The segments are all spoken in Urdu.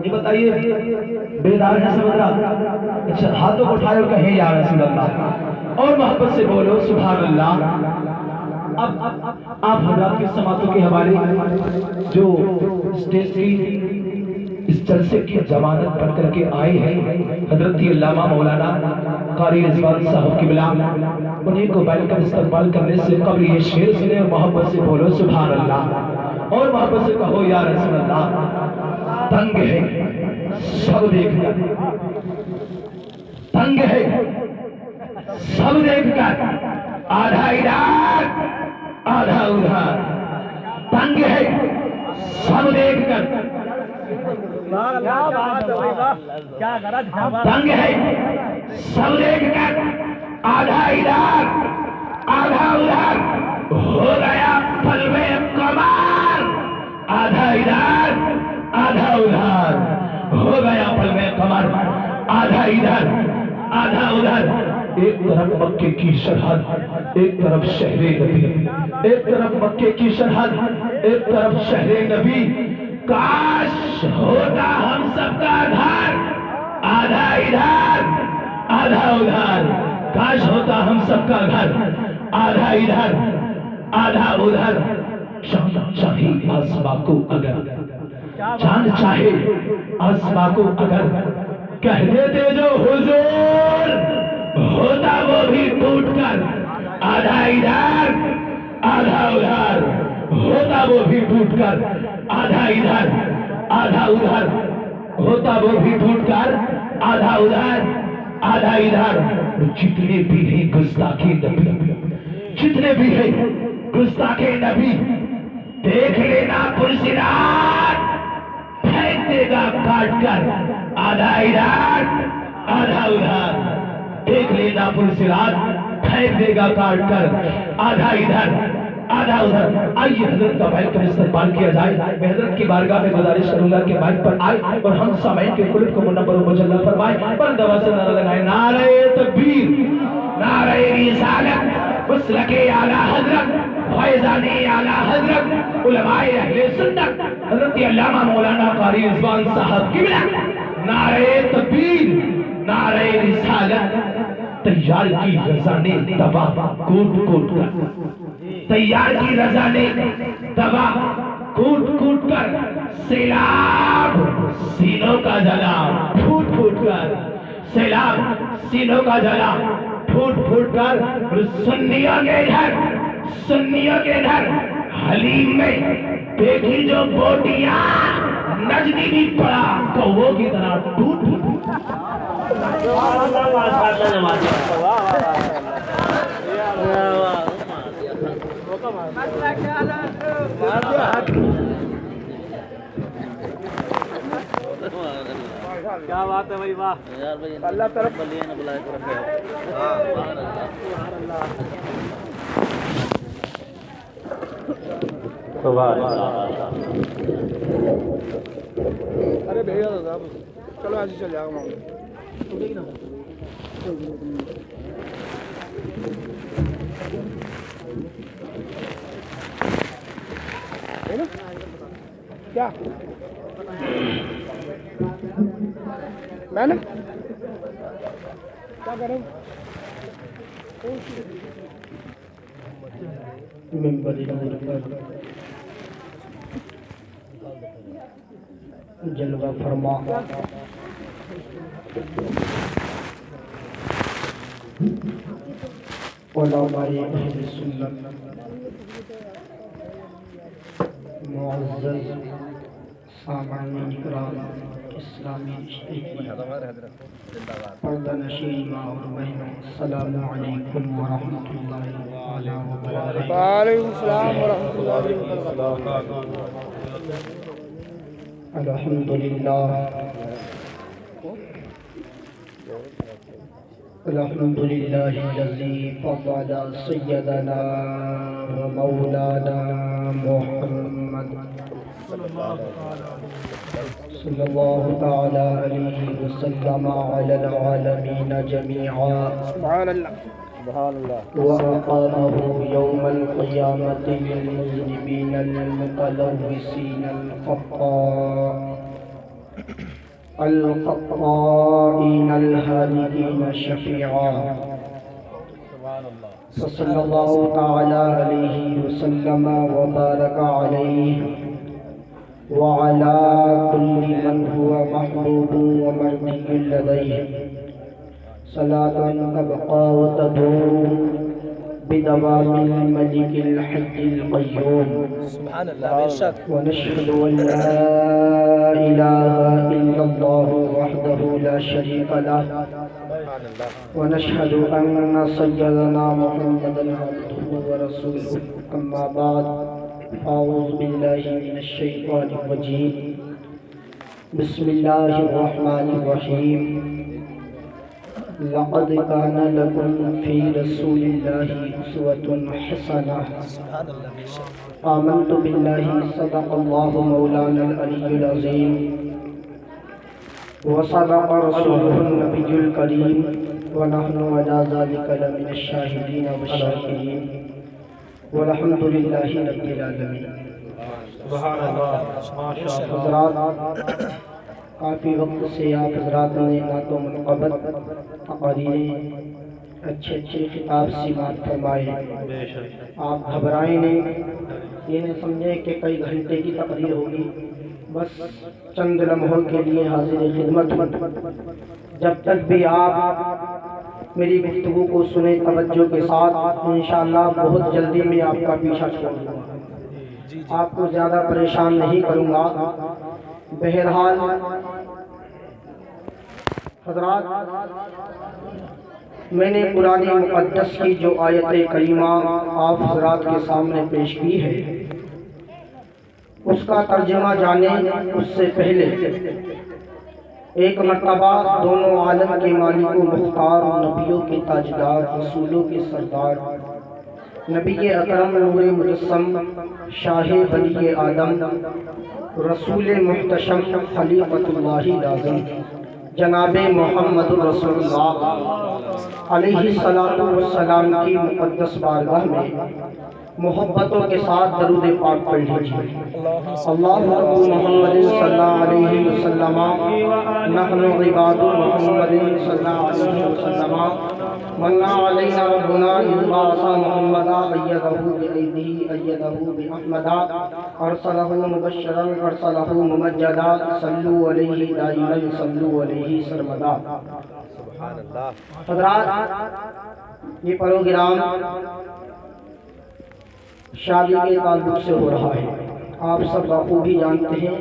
یہ بتائیے بیدار ہے سمجھ رہا؟ اچھا ہاتھوں کو اٹھائے اور کہیں یا رسول اللہ، اور محبت سے بولو سبحان اللہ۔ اب آپ حضرات کی سماعتوں کے حوالے جو اسٹیج کی اس جلسے کی ضمانت بن کر کے آئے ہیں حضرت علامہ مولانا قاری رضوان صاحب کی بلا، انہیں کو بیٹھ کر استقبال کرنے سے قبل یہ شعر سنے اور محبت سے بولو سبحان اللہ، اور محبت سے کہو یا رسول اللہ۔ تنگ ہے سب دیکھ کر، تنگ ہے سب دیکھ کر، آدھا ادھر آدھا ادھر، تنگ ہے سب دیکھ کر، تنگ ہے سب دیکھ کر، آدھا ادھر آدھا ادھر، ہو گیا پل میں کمار، آدھا ادھر آدھا ادھر، ہو گیا پل میں کمر، آدھا ادھر آدھا ادھر۔ ایک طرف مکے کی سرحد، ایک طرف شہر نبی، ایک طرف مکے کی سرحد، ایک طرف شہر نبی، کاش ہوتا ہم سب کا گھر، آدھا ادھر آدھا ادھر، کاش ہوتا ہم سب کا گھر، آدھا ادھر آدھا ادھر۔ چاند چاہے آسماں کو اگر، چاند چاہے آسماں کو اگر، کہہ دیتے جو حضور، ہوتا وہ بھی ٹوٹ کر، آدھا ادھر آدھا ادھر، ہوتا وہ بھی ٹوٹ کر، آدھا ادھر آدھا ادھر، ہوتا وہ بھی ٹوٹ کر، آدھا ادھر آدھا ادھر۔ جتنے بھی ہیں گستاخ نبی، جتنے بھی ہیں گستاخ نبی، دیکھ لینا پرسرات پھینک دے گا کاٹ کر، آدھا ادھر آدھا ادھر، دیکھ لینا پرسرات پھینک دے گا کاٹ کر، آدھا ادھر آدھا ادھر۔ آئیے حضرت کا مائک پر استقبال کیا جائے۔ میں حضرت کی بارگاہ میں گزارش کروں گا کہ مائک پر آئے اور ہم سامعین کے قلوب کو منور و مجلہ فرمائے، بلند آواز سے نعرہ لگائیں، نعرہ تکبیر، نعرہ رسالت، مسلک اعلیٰ حضرت، فیضان اعلیٰ حضرت، علماء اہل سنت حضرت علامہ مولانا قاری رضوان صاحب کی بلا، نعرہ تکبیر، نعرہ رسالت۔ تیار کی رضا نے تباہ کوٹ کوٹ کر، تیار کی رضا نے تباہ کوٹ کوٹ کر، سیلاب سینوں کا جلا پھوٹ پھوٹ کر، سیلاب سینوں کا جلا پھوٹ پھوٹ کر، سنیوں کے گھر، سنیوں کے گھر حلیم میں دیکھی جو بوٹیاں، نجدی بھی پڑا کووں کی طرح ٹوٹ ٹوٹ۔ کیا بات ہے بھائی، واہ اللہ طرف بلیے نہ بلائے کو رکھے۔ ارے بھیا چلو ایسے چل جائے گا کیا میں نے کیا کریں جلوہ فرما علماء اہل سنت، معزز سامعین کرام، اسلامی پردہ نشین ماں اور بہنوں، السلام علیکم ورحمۃ اللہ وبرکاتہ۔ وعلیکم السلام ورحمۃ اللہ وبرکاتہ۔ الحمدللہ الحمدللہ الذی فضل سیدنا و مولانا محمد صلی اللہ تعالی علیہ وسلم علی العالمین جميعا، سبحان اللہ سبحان اللہ، وأقامه يوم القيامة للمذنبين المتلوثين الخطاء۔ الخطائين الهالكين شفيعا صلى الله تعالى عليه وسلم وبارك عليه وعلى كل من هو محبوب ومرضي لديه صلاة تبقى وتدوم بدوام الملك الحي القيوم. سبحان الله. ونشهد أن لا إله إلا الله وحده لا شريك له ونشهد أن سيدنا محمدا عبده ورسوله. أما بعد، أعوذ بالله من الشيطان الرجيم. بسم الله الرحمن الرحيم. لقد كان لكم في رسول الله أسوة حسنة. آمنت بالله صدق الله مولانا العلي العظيم وصدق رسوله النبي الكريم ونحن على ذلك لمن الشاهدين والشاكرين والحمد لله رب العالمين. حضرات، کافی وقت سے آپ حضرات نے نعت و منقبت تقاریر اچھے خطاب سماعت فرمائے. آپ گھبرائیں نہیں، یہ نہیں سمجھیں کہ کئی گھنٹے کی تقریر ہوگی. بس چند لمحوں کے لیے حاضر خدمت. جب تک بھی آپ میری گفتگو کو سنیں توجہ کے ساتھ، انشاءاللہ بہت جلدی میں آپ کا پیچھا چھوڑ دوں گا، آپ کو زیادہ پریشان نہیں کروں گا. بہرحال حضرات، میں نے قرآن مقدس کی جو آیت کریمہ آپ حضرات کے سامنے پیش کی ہے، اس کا ترجمہ جانیں اس سے پہلے ایک مرتبہ دونوں عالم کے مالک و مختار، نبیوں کے تاجدار، رسولوں کے سردار، نبی اکرم نور مجسم، شاہ بنی آدم، رسول محتشم، خلیفۃ اللہ لازم، جناب محمد رسول اللہ علیہ السلام کی مقدس بارگاہ میں محبتوں کے ساتھ درود پاک پڑھ لیجیے. اللہم رب محمد صلی اللہ علیہ وسلم، نحن عباد محمد صلی اللہ علیہ وسلم، من علینا ربنا اذ بعث محمدا ایدہ بایدہ ایدہ باحمدا ارسلہ مبشرا ارسلہ ممجدا صلو علیہ دائما صلو علیہ سرمدا. حضرات، یہ پروگرام شادی کے تعلق سے ہو رہا ہے. آپ سب بخوبی جانتے ہیں،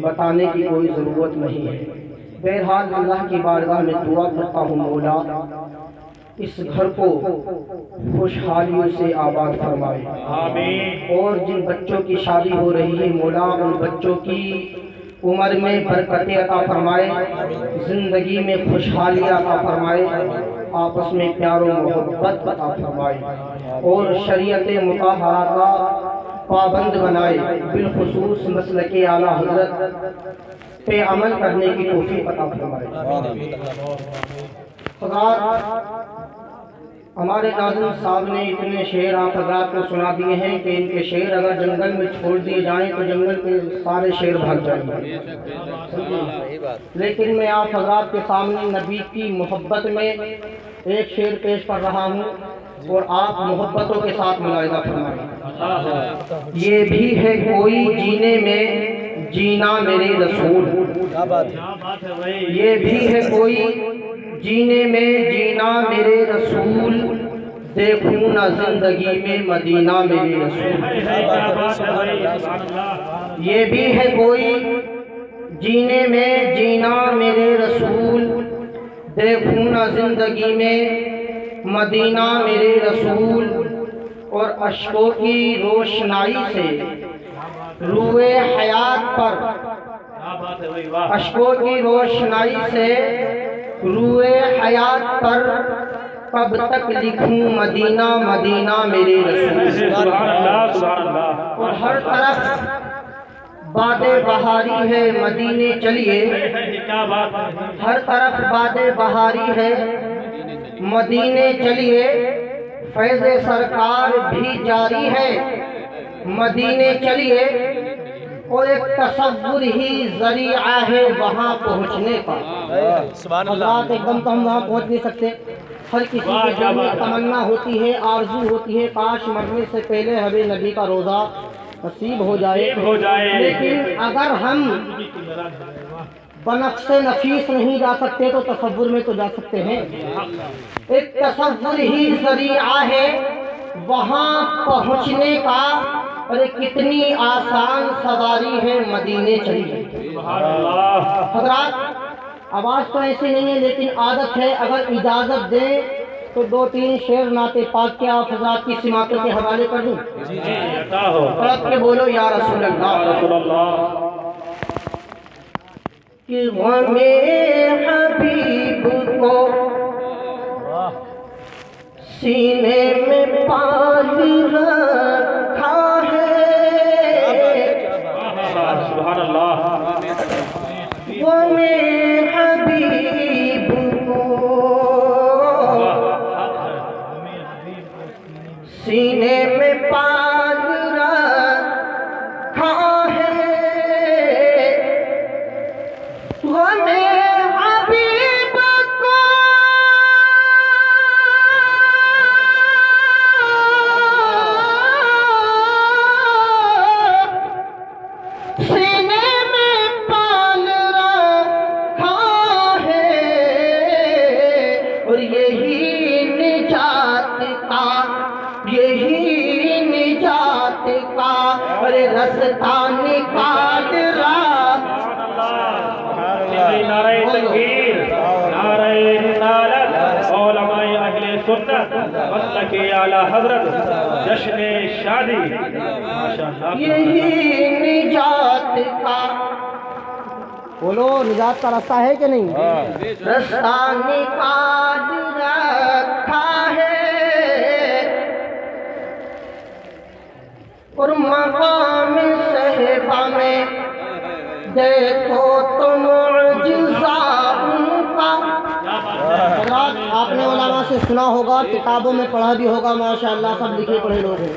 بتانے کی کوئی ضرورت نہیں ہے. بہرحال اللہ کی بارگاہ میں دعا کرتا ہوں مولا اس گھر کو خوشحالیوں سے آباد فرمائے. آمین. اور جن بچوں کی شادی ہو رہی ہے مولا، ان بچوں کی عمر میں برکتیں عطا فرمائے، زندگی میں خوشحالی عطا فرمائے، آپس میں پیار و محبت عطا فرمائے اور شریعت مطہرہ کا پابند بنائے. بالخصوص مسلک اعلیٰ حضرت پہ عمل کرنے کی توفیق عطا فرمائے. ہمارے ناظم صاحب نے اتنے شعر آپ حضرات کو سنا دیے ہیں کہ ان کے شعر اگر جنگل میں چھوڑ دیے جائیں تو جنگل کے سارے شعر بھاگ جائیں گے. لیکن میں آپ حضرات کے سامنے نبی کی محبت میں ایک شعر پیش کر رہا ہوں اور آپ محبتوں کے ساتھ ملاحظہ فرمائیں. یہ بھی ہے کوئی جینے میں جینا میرے رسول، یہ بھی ہے کوئی جینے میں جینا میرے رسول، دیکھوں نہ زندگی میں مدینہ میرے رسول. یہ بھی ہے کوئی جینے میں جینا میرے رسول، دیکھوں نہ زندگی میں مدینہ میرے رسول. اور اشکوں کی روشنائی سے روئے حیات پر، اشکوں کی روشنائی سے روئے حیات پر کب تک لکھوں مدینہ مدینہ میرے رسول. اور ہر طرف باد بہاری ہے مدینے چلیے، ہر طرف باد بہاری ہے مدینے چلیے، فیض سرکار بھی جاری ہے مدینے چلیے، اور ایک تصور ہی ذریعہ ہے وہاں پہنچنے کا۔ حضرات ایک دم تو ہم وہاں پہنچ نہیں سکتے، ہر کسی کے دل میں تمنا ہوتی ہے، آرزو ہوتی ہے کاش مرنے سے پہلے حبیب نبی کا روزہ نصیب ہو جائے، لیکن اگر ہم بنفس نفیس نہیں جا سکتے تو تصور میں تو جا سکتے ہیں۔ ایک تصور ہی ذریعہ ہے وہاں پہنچنے کا، اور ایک کتنی آسان سواری ہے مدینے چلی۔ حضرات آواز تو ایسی نہیں ہے لیکن عادت ہے، اگر اجازت دیں تو 2-3 شعر نعت پاک کے آپ حضرات کی سماعتوں کے حوالے کر دوں۔ تڑپ کے بولو یا رسول اللہ۔ کہ غم حبیب کو سینے میں پال رکھا ہے، سبحان اللہ۔ غم حبیب کو سینے میں پال رکھا ہے، غم حبیب کو سینے میں پال رکھا ہے، اور یہی نجات کا، یہی نجات کا ارے رستہ نکال رہا۔ نعرہ تکبیر، نعرہ رسالت، علماء اہل سنت، مسلک اعلی حضرت، جشن شادی، ماشاءاللہ۔ یہی نجات کا، بولو نجات کا راستہ ہے کہ نہیں؟ راستہ نکال رکھا ہے، اور مقام صحبہ میں دیکھو تو معجزہ ان کا۔ حضرات آپ نے علماء سے سنا ہوگا، کتابوں میں پڑھا بھی ہوگا، ماشاءاللہ سب لکھے پڑھے لوگ ہیں،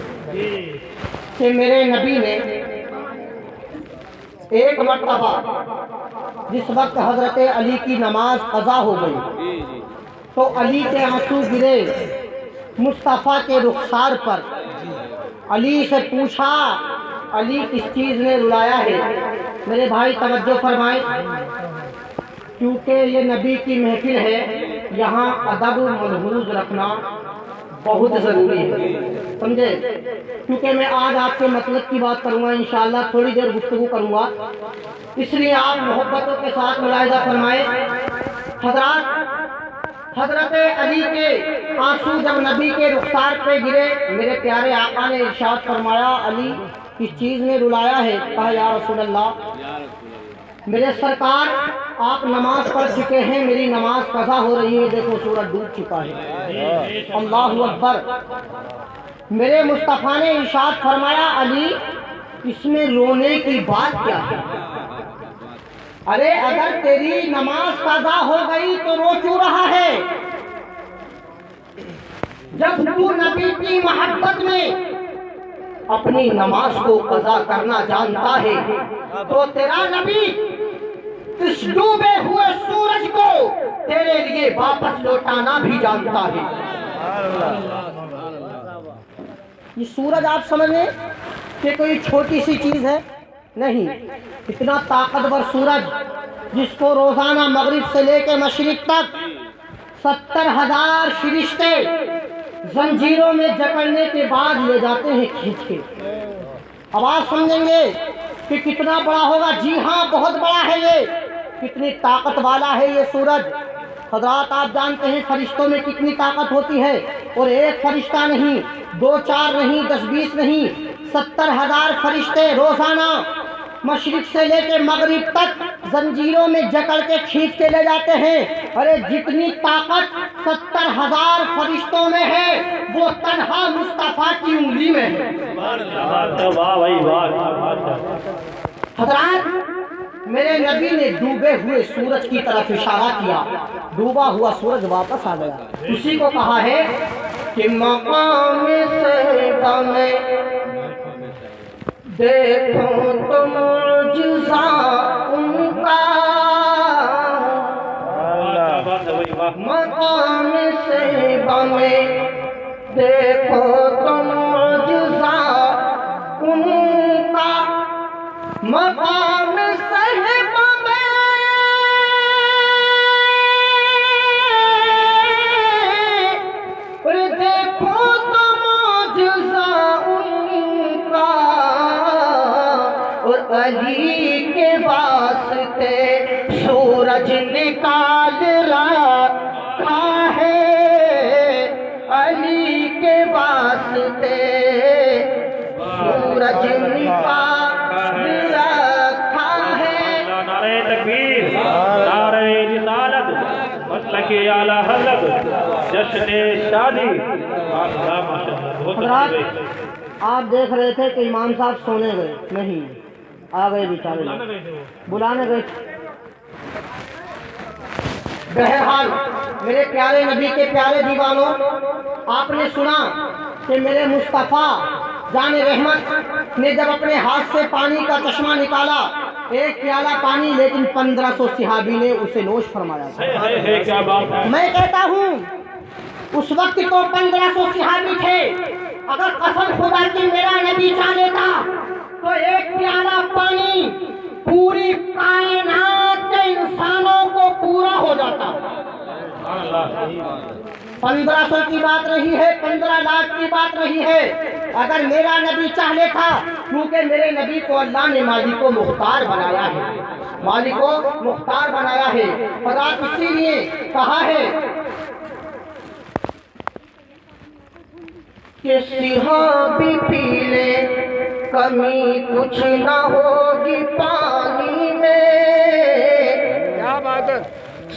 کہ میرے نبی نے ایک مرتبہ جس وقت حضرت علی کی نماز قضا ہو گئی تو علی کے آنسو گرے مصطفیٰ کے رخسار پر۔ علی سے پوچھا علی کس چیز نے رلایا ہے؟ میرے بھائی توجہ فرمائیں، کیونکہ یہ نبی کی محفل ہے، یہاں ادب ملحوظ رکھنا بہت ضروری ہے، سمجھے؟ کیونکہ میں آج آپ کے مطلب کی بات کروں گا، انشاءاللہ تھوڑی دیر گفتگو کروں گا، اس لیے آپ محبتوں کے ساتھ ملاحظہ فرمائیں۔ حضرت علی کے آنسو جب نبی کے رخسار پہ گرے، میرے پیارے آقا نے ارشاد فرمایا علی کس چیز نے رلایا ہے؟ کہا یا رسول اللہ میرے سرکار آپ نماز پڑھ چکے ہیں، میری نماز قضا ہو رہی ہے، دیکھو سورج ڈوب چکا ہے۔ اللہ اکبر۔ میرے مصطفیٰ نے ارشاد فرمایا علی اس میں رونے کی بات کیا ہے؟ ارے اگر تیری نماز قضا ہو گئی تو رو کیوں رہا ہے؟ جب تو نبی کی محبت میں اپنی نماز کو قضا کرنا جانتا ہے تو تیرا نبی اس ڈوبے ہوئے سورج کو تیرے لیے واپس لوٹانا بھی جانتا ہے۔ یہ سورج آپ سمجھ لیں کہ کوئی چھوٹی سی چیز ہے؟ نہیں، اتنا طاقتور سورج جس کو روزانہ مغرب سے لے کے مشرق تک 70,000 فرشتے زنجیروں میں جکڑنے کے بعد لے جاتے ہیں کھینچ کے۔ اب آپ سمجھیں گے کہ کتنا بڑا ہوگا؟ جی ہاں بہت بڑا ہے، یہ کتنی طاقت والا ہے یہ سورج۔ حضرات آپ جانتے ہیں فرشتوں میں کتنی طاقت ہوتی ہے، اور ایک فرشتہ نہیں، 2 4 نہیں، 10 20 نہیں، 70,000 فرشتے روزانہ مشرق سے لے کے مغرب تک زنجیروں میں جکڑ کے کھینچ کے لے جاتے ہیں۔ ارے جتنی طاقت 70,000 فرشتوں میں ہے وہ تنہا مصطفیٰ کی انگلی میں ہے۔ حضرات میرے نبی نے ڈوبے ہوئے سورج کی طرف اشارہ کیا، ڈوبا ہوا سورج واپس آ گیا۔ اسی کو کہا ہے کہ مقام صحبہ میں دیکھو تو معجزہ ان کا مقام صحبہ میں، دیکھو تو معجزہ ان کا مقام صحبہ میں، اور دیکھو تو معجزہ ان کا، اور علی کے واسطے سورج نکال رکھا ہے، علی کے واسطے سورج نکال رکھا ہے۔ نعرہ تکبیر، نعرہ رسالت، مسلک اعلی حضرت، جشن شادی۔ حضرات آپ دیکھ رہے تھے کہ امام صاحب سونے گئے نہیں، آ گئے بیچارے بلانے گئے۔ بہرحال میرے پیارے نبی کے پیارے دیوانوں، آپ نے سنا کہ میرے مصطفیٰ جان رحمت نے جب اپنے ہاتھ سے پانی کا چشمہ نکالا، ایک پیالہ پانی، لیکن 1500 صحابی نے اسے نوش فرمایا تھا۔ میں کہتا ہوں اس وقت تو 1500 صحابی تھے، اگر قسم خدا کی میرا نبی چاہ لیتا تو ایک پیالہ پانی پوری کائنات کے انسانوں کو پورا ہو جاتا۔ 1500 کی بات نہیں ہے، 15 لاکھ کی بات نہیں ہے، اگر میرا نبی چاہ لیتا، کیونکہ میرے نبی کو اللہ نے مالک و مختار بنایا ہے، مالک و مختار بنایا ہے۔ خدا اسی لیے کہا ہے کہ صحابی پی لے کمی کچھ نہ ہوگی پانی میں، کیا بات ہے،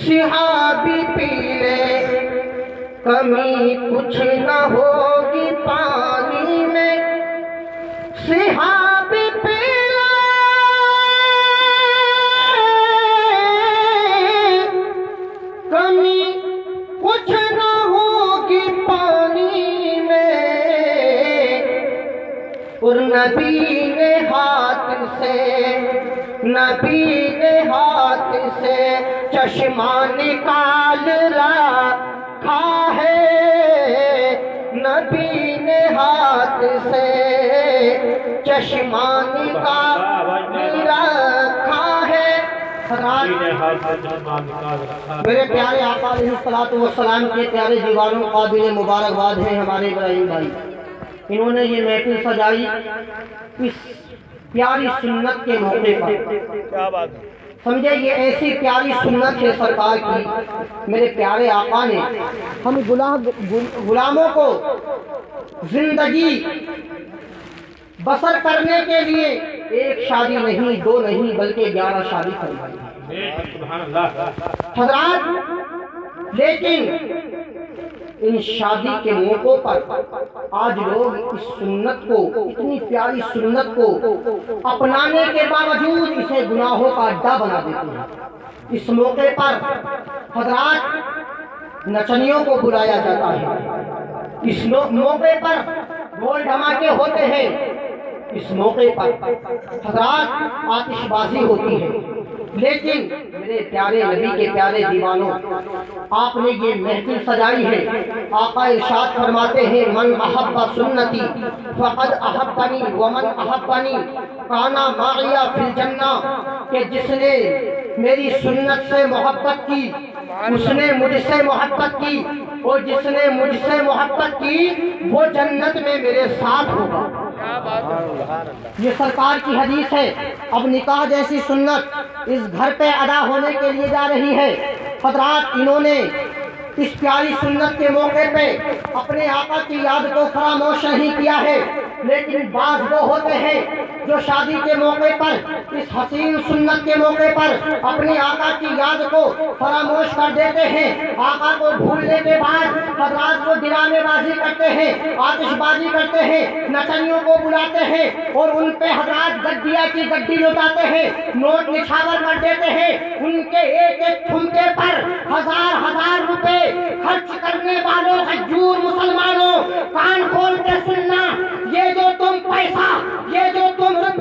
صحابی پی لے کمی کچھ نہ ہوگی پانی میں، صحابی پی لے کمی کچھ نہ ہوگی پانی میں، اور نبی نے ہاتھ سے چشمہ نکال رکھا ہے، نبی نے ہاتھ سے چشمہ نکال رکھا ہے۔ میرے پیارے آقا علیہ السلام کے پیارے دیوانوں، قابل مبارکباد ہیں ہمارے ابراہیم بھائی، انہوں نے یہ محفل سجائی اس پیاری سنت کے موقع پر۔ سمجھے یہ ایسی پیاری سنت ہے سرکار کی، میرے پیارے آقا نے ہم غلاموں کو زندگی بسر کرنے کے لیے ایک شادی نہیں، 2 نہیں، بلکہ 11 شادی فرمائی۔ حضرات لیکن ان شادی کے موقعوں پر آج لوگ اس سنت کو، اتنی پیاری سنت کو اپنانے کے باوجود اسے گناہوں کا اڈا بنا دیتے ہیں۔ اس موقع پر حضرات نچنیوں کو بلایا جاتا ہے، اس موقع پر ڈھول دھماکے ہوتے ہیں، اس موقع پر حضرات آتش بازی ہوتی ہے، لیکن میرے پیارے نبی کے پیارے دیوانوں، آپ نے یہ محفل سجائی ہے۔ آقا ارشاد فرماتے ہیں من احب سنتی فقد احبنی ومن احبنی کان معی فی الجنہ، کہ جس نے میری سنت سے محبت کی اس نے مجھ سے محبت کی، اور جس نے مجھ سے محبت کی وہ جنت میں میرے ساتھ ہوگا۔ یہ سرکار کی حدیث ہے۔ اب نکاح جیسی سنت اس گھر پہ ادا ہونے کے لیے جا رہی ہے۔ حضرات انہوں نے اس پیاری سنت کے موقع پہ اپنے آقا کی یاد کو فراموش نہیں کیا ہے، لیکن بعض وہ ہوتے ہیں جو شادی کے موقع پر، اس حسین سنت کے موقع پر اپنی آقا کی یاد کو فراموش کر دیتے ہیں۔ آقا کو بھولنے کے بعد حضرات کو ڈرامے بازی کرتے ہیں، آتش بازی کرتے ہیں، نچنیوں کو بلاتے ہیں اور ان پہ حضرات گڈیا کی گڈی لٹاتے ہیں، نوٹ نچھاور کر دیتے ہیں۔ ان کے ایک ایک ٹھمکے پر ہزار روپے خرچ کرنے والوں حجور مسلمانوں، کان کھول کے سننا، یہ جو تم پیسہ، یہ جو تم روپے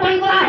15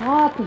7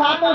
7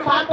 7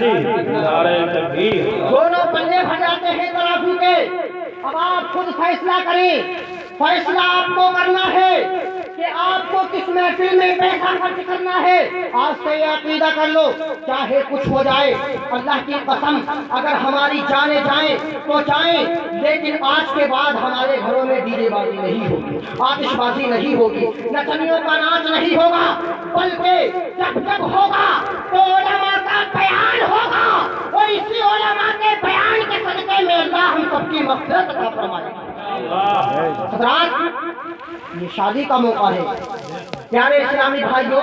جی نعرہ تکبیر. دونوں پلے بھر جاتے ہیں ترازو کے. اب آپ خود فیصلہ کریں. فیصلہ آپ کو کرنا ہے کہ آپ کو کس محفل میں پیسہ خرچ کرنا ہے. آج سے یہ عقیدہ کر لو چاہے کچھ ہو جائے. اللہ کی قسم اگر ہماری جانیں جائیں تو جائیں, لیکن آج کے بعد ہمارے گھروں میں ڈی جے بازی نہیں ہوگی, آتش بازی نہیں ہوگی, نچنیوں کا ناچ نہیں ہوگا, بلکہ جب ہوگا تو علماء کا بیان ہوگا, اور اسی علماء کے بیان کے صدقے میں اللہ ہم سب کی مغفرت عطا فرمائے. حضرات یہ شادی کا موقع ہے. پیارے اسلامی بھائیوں,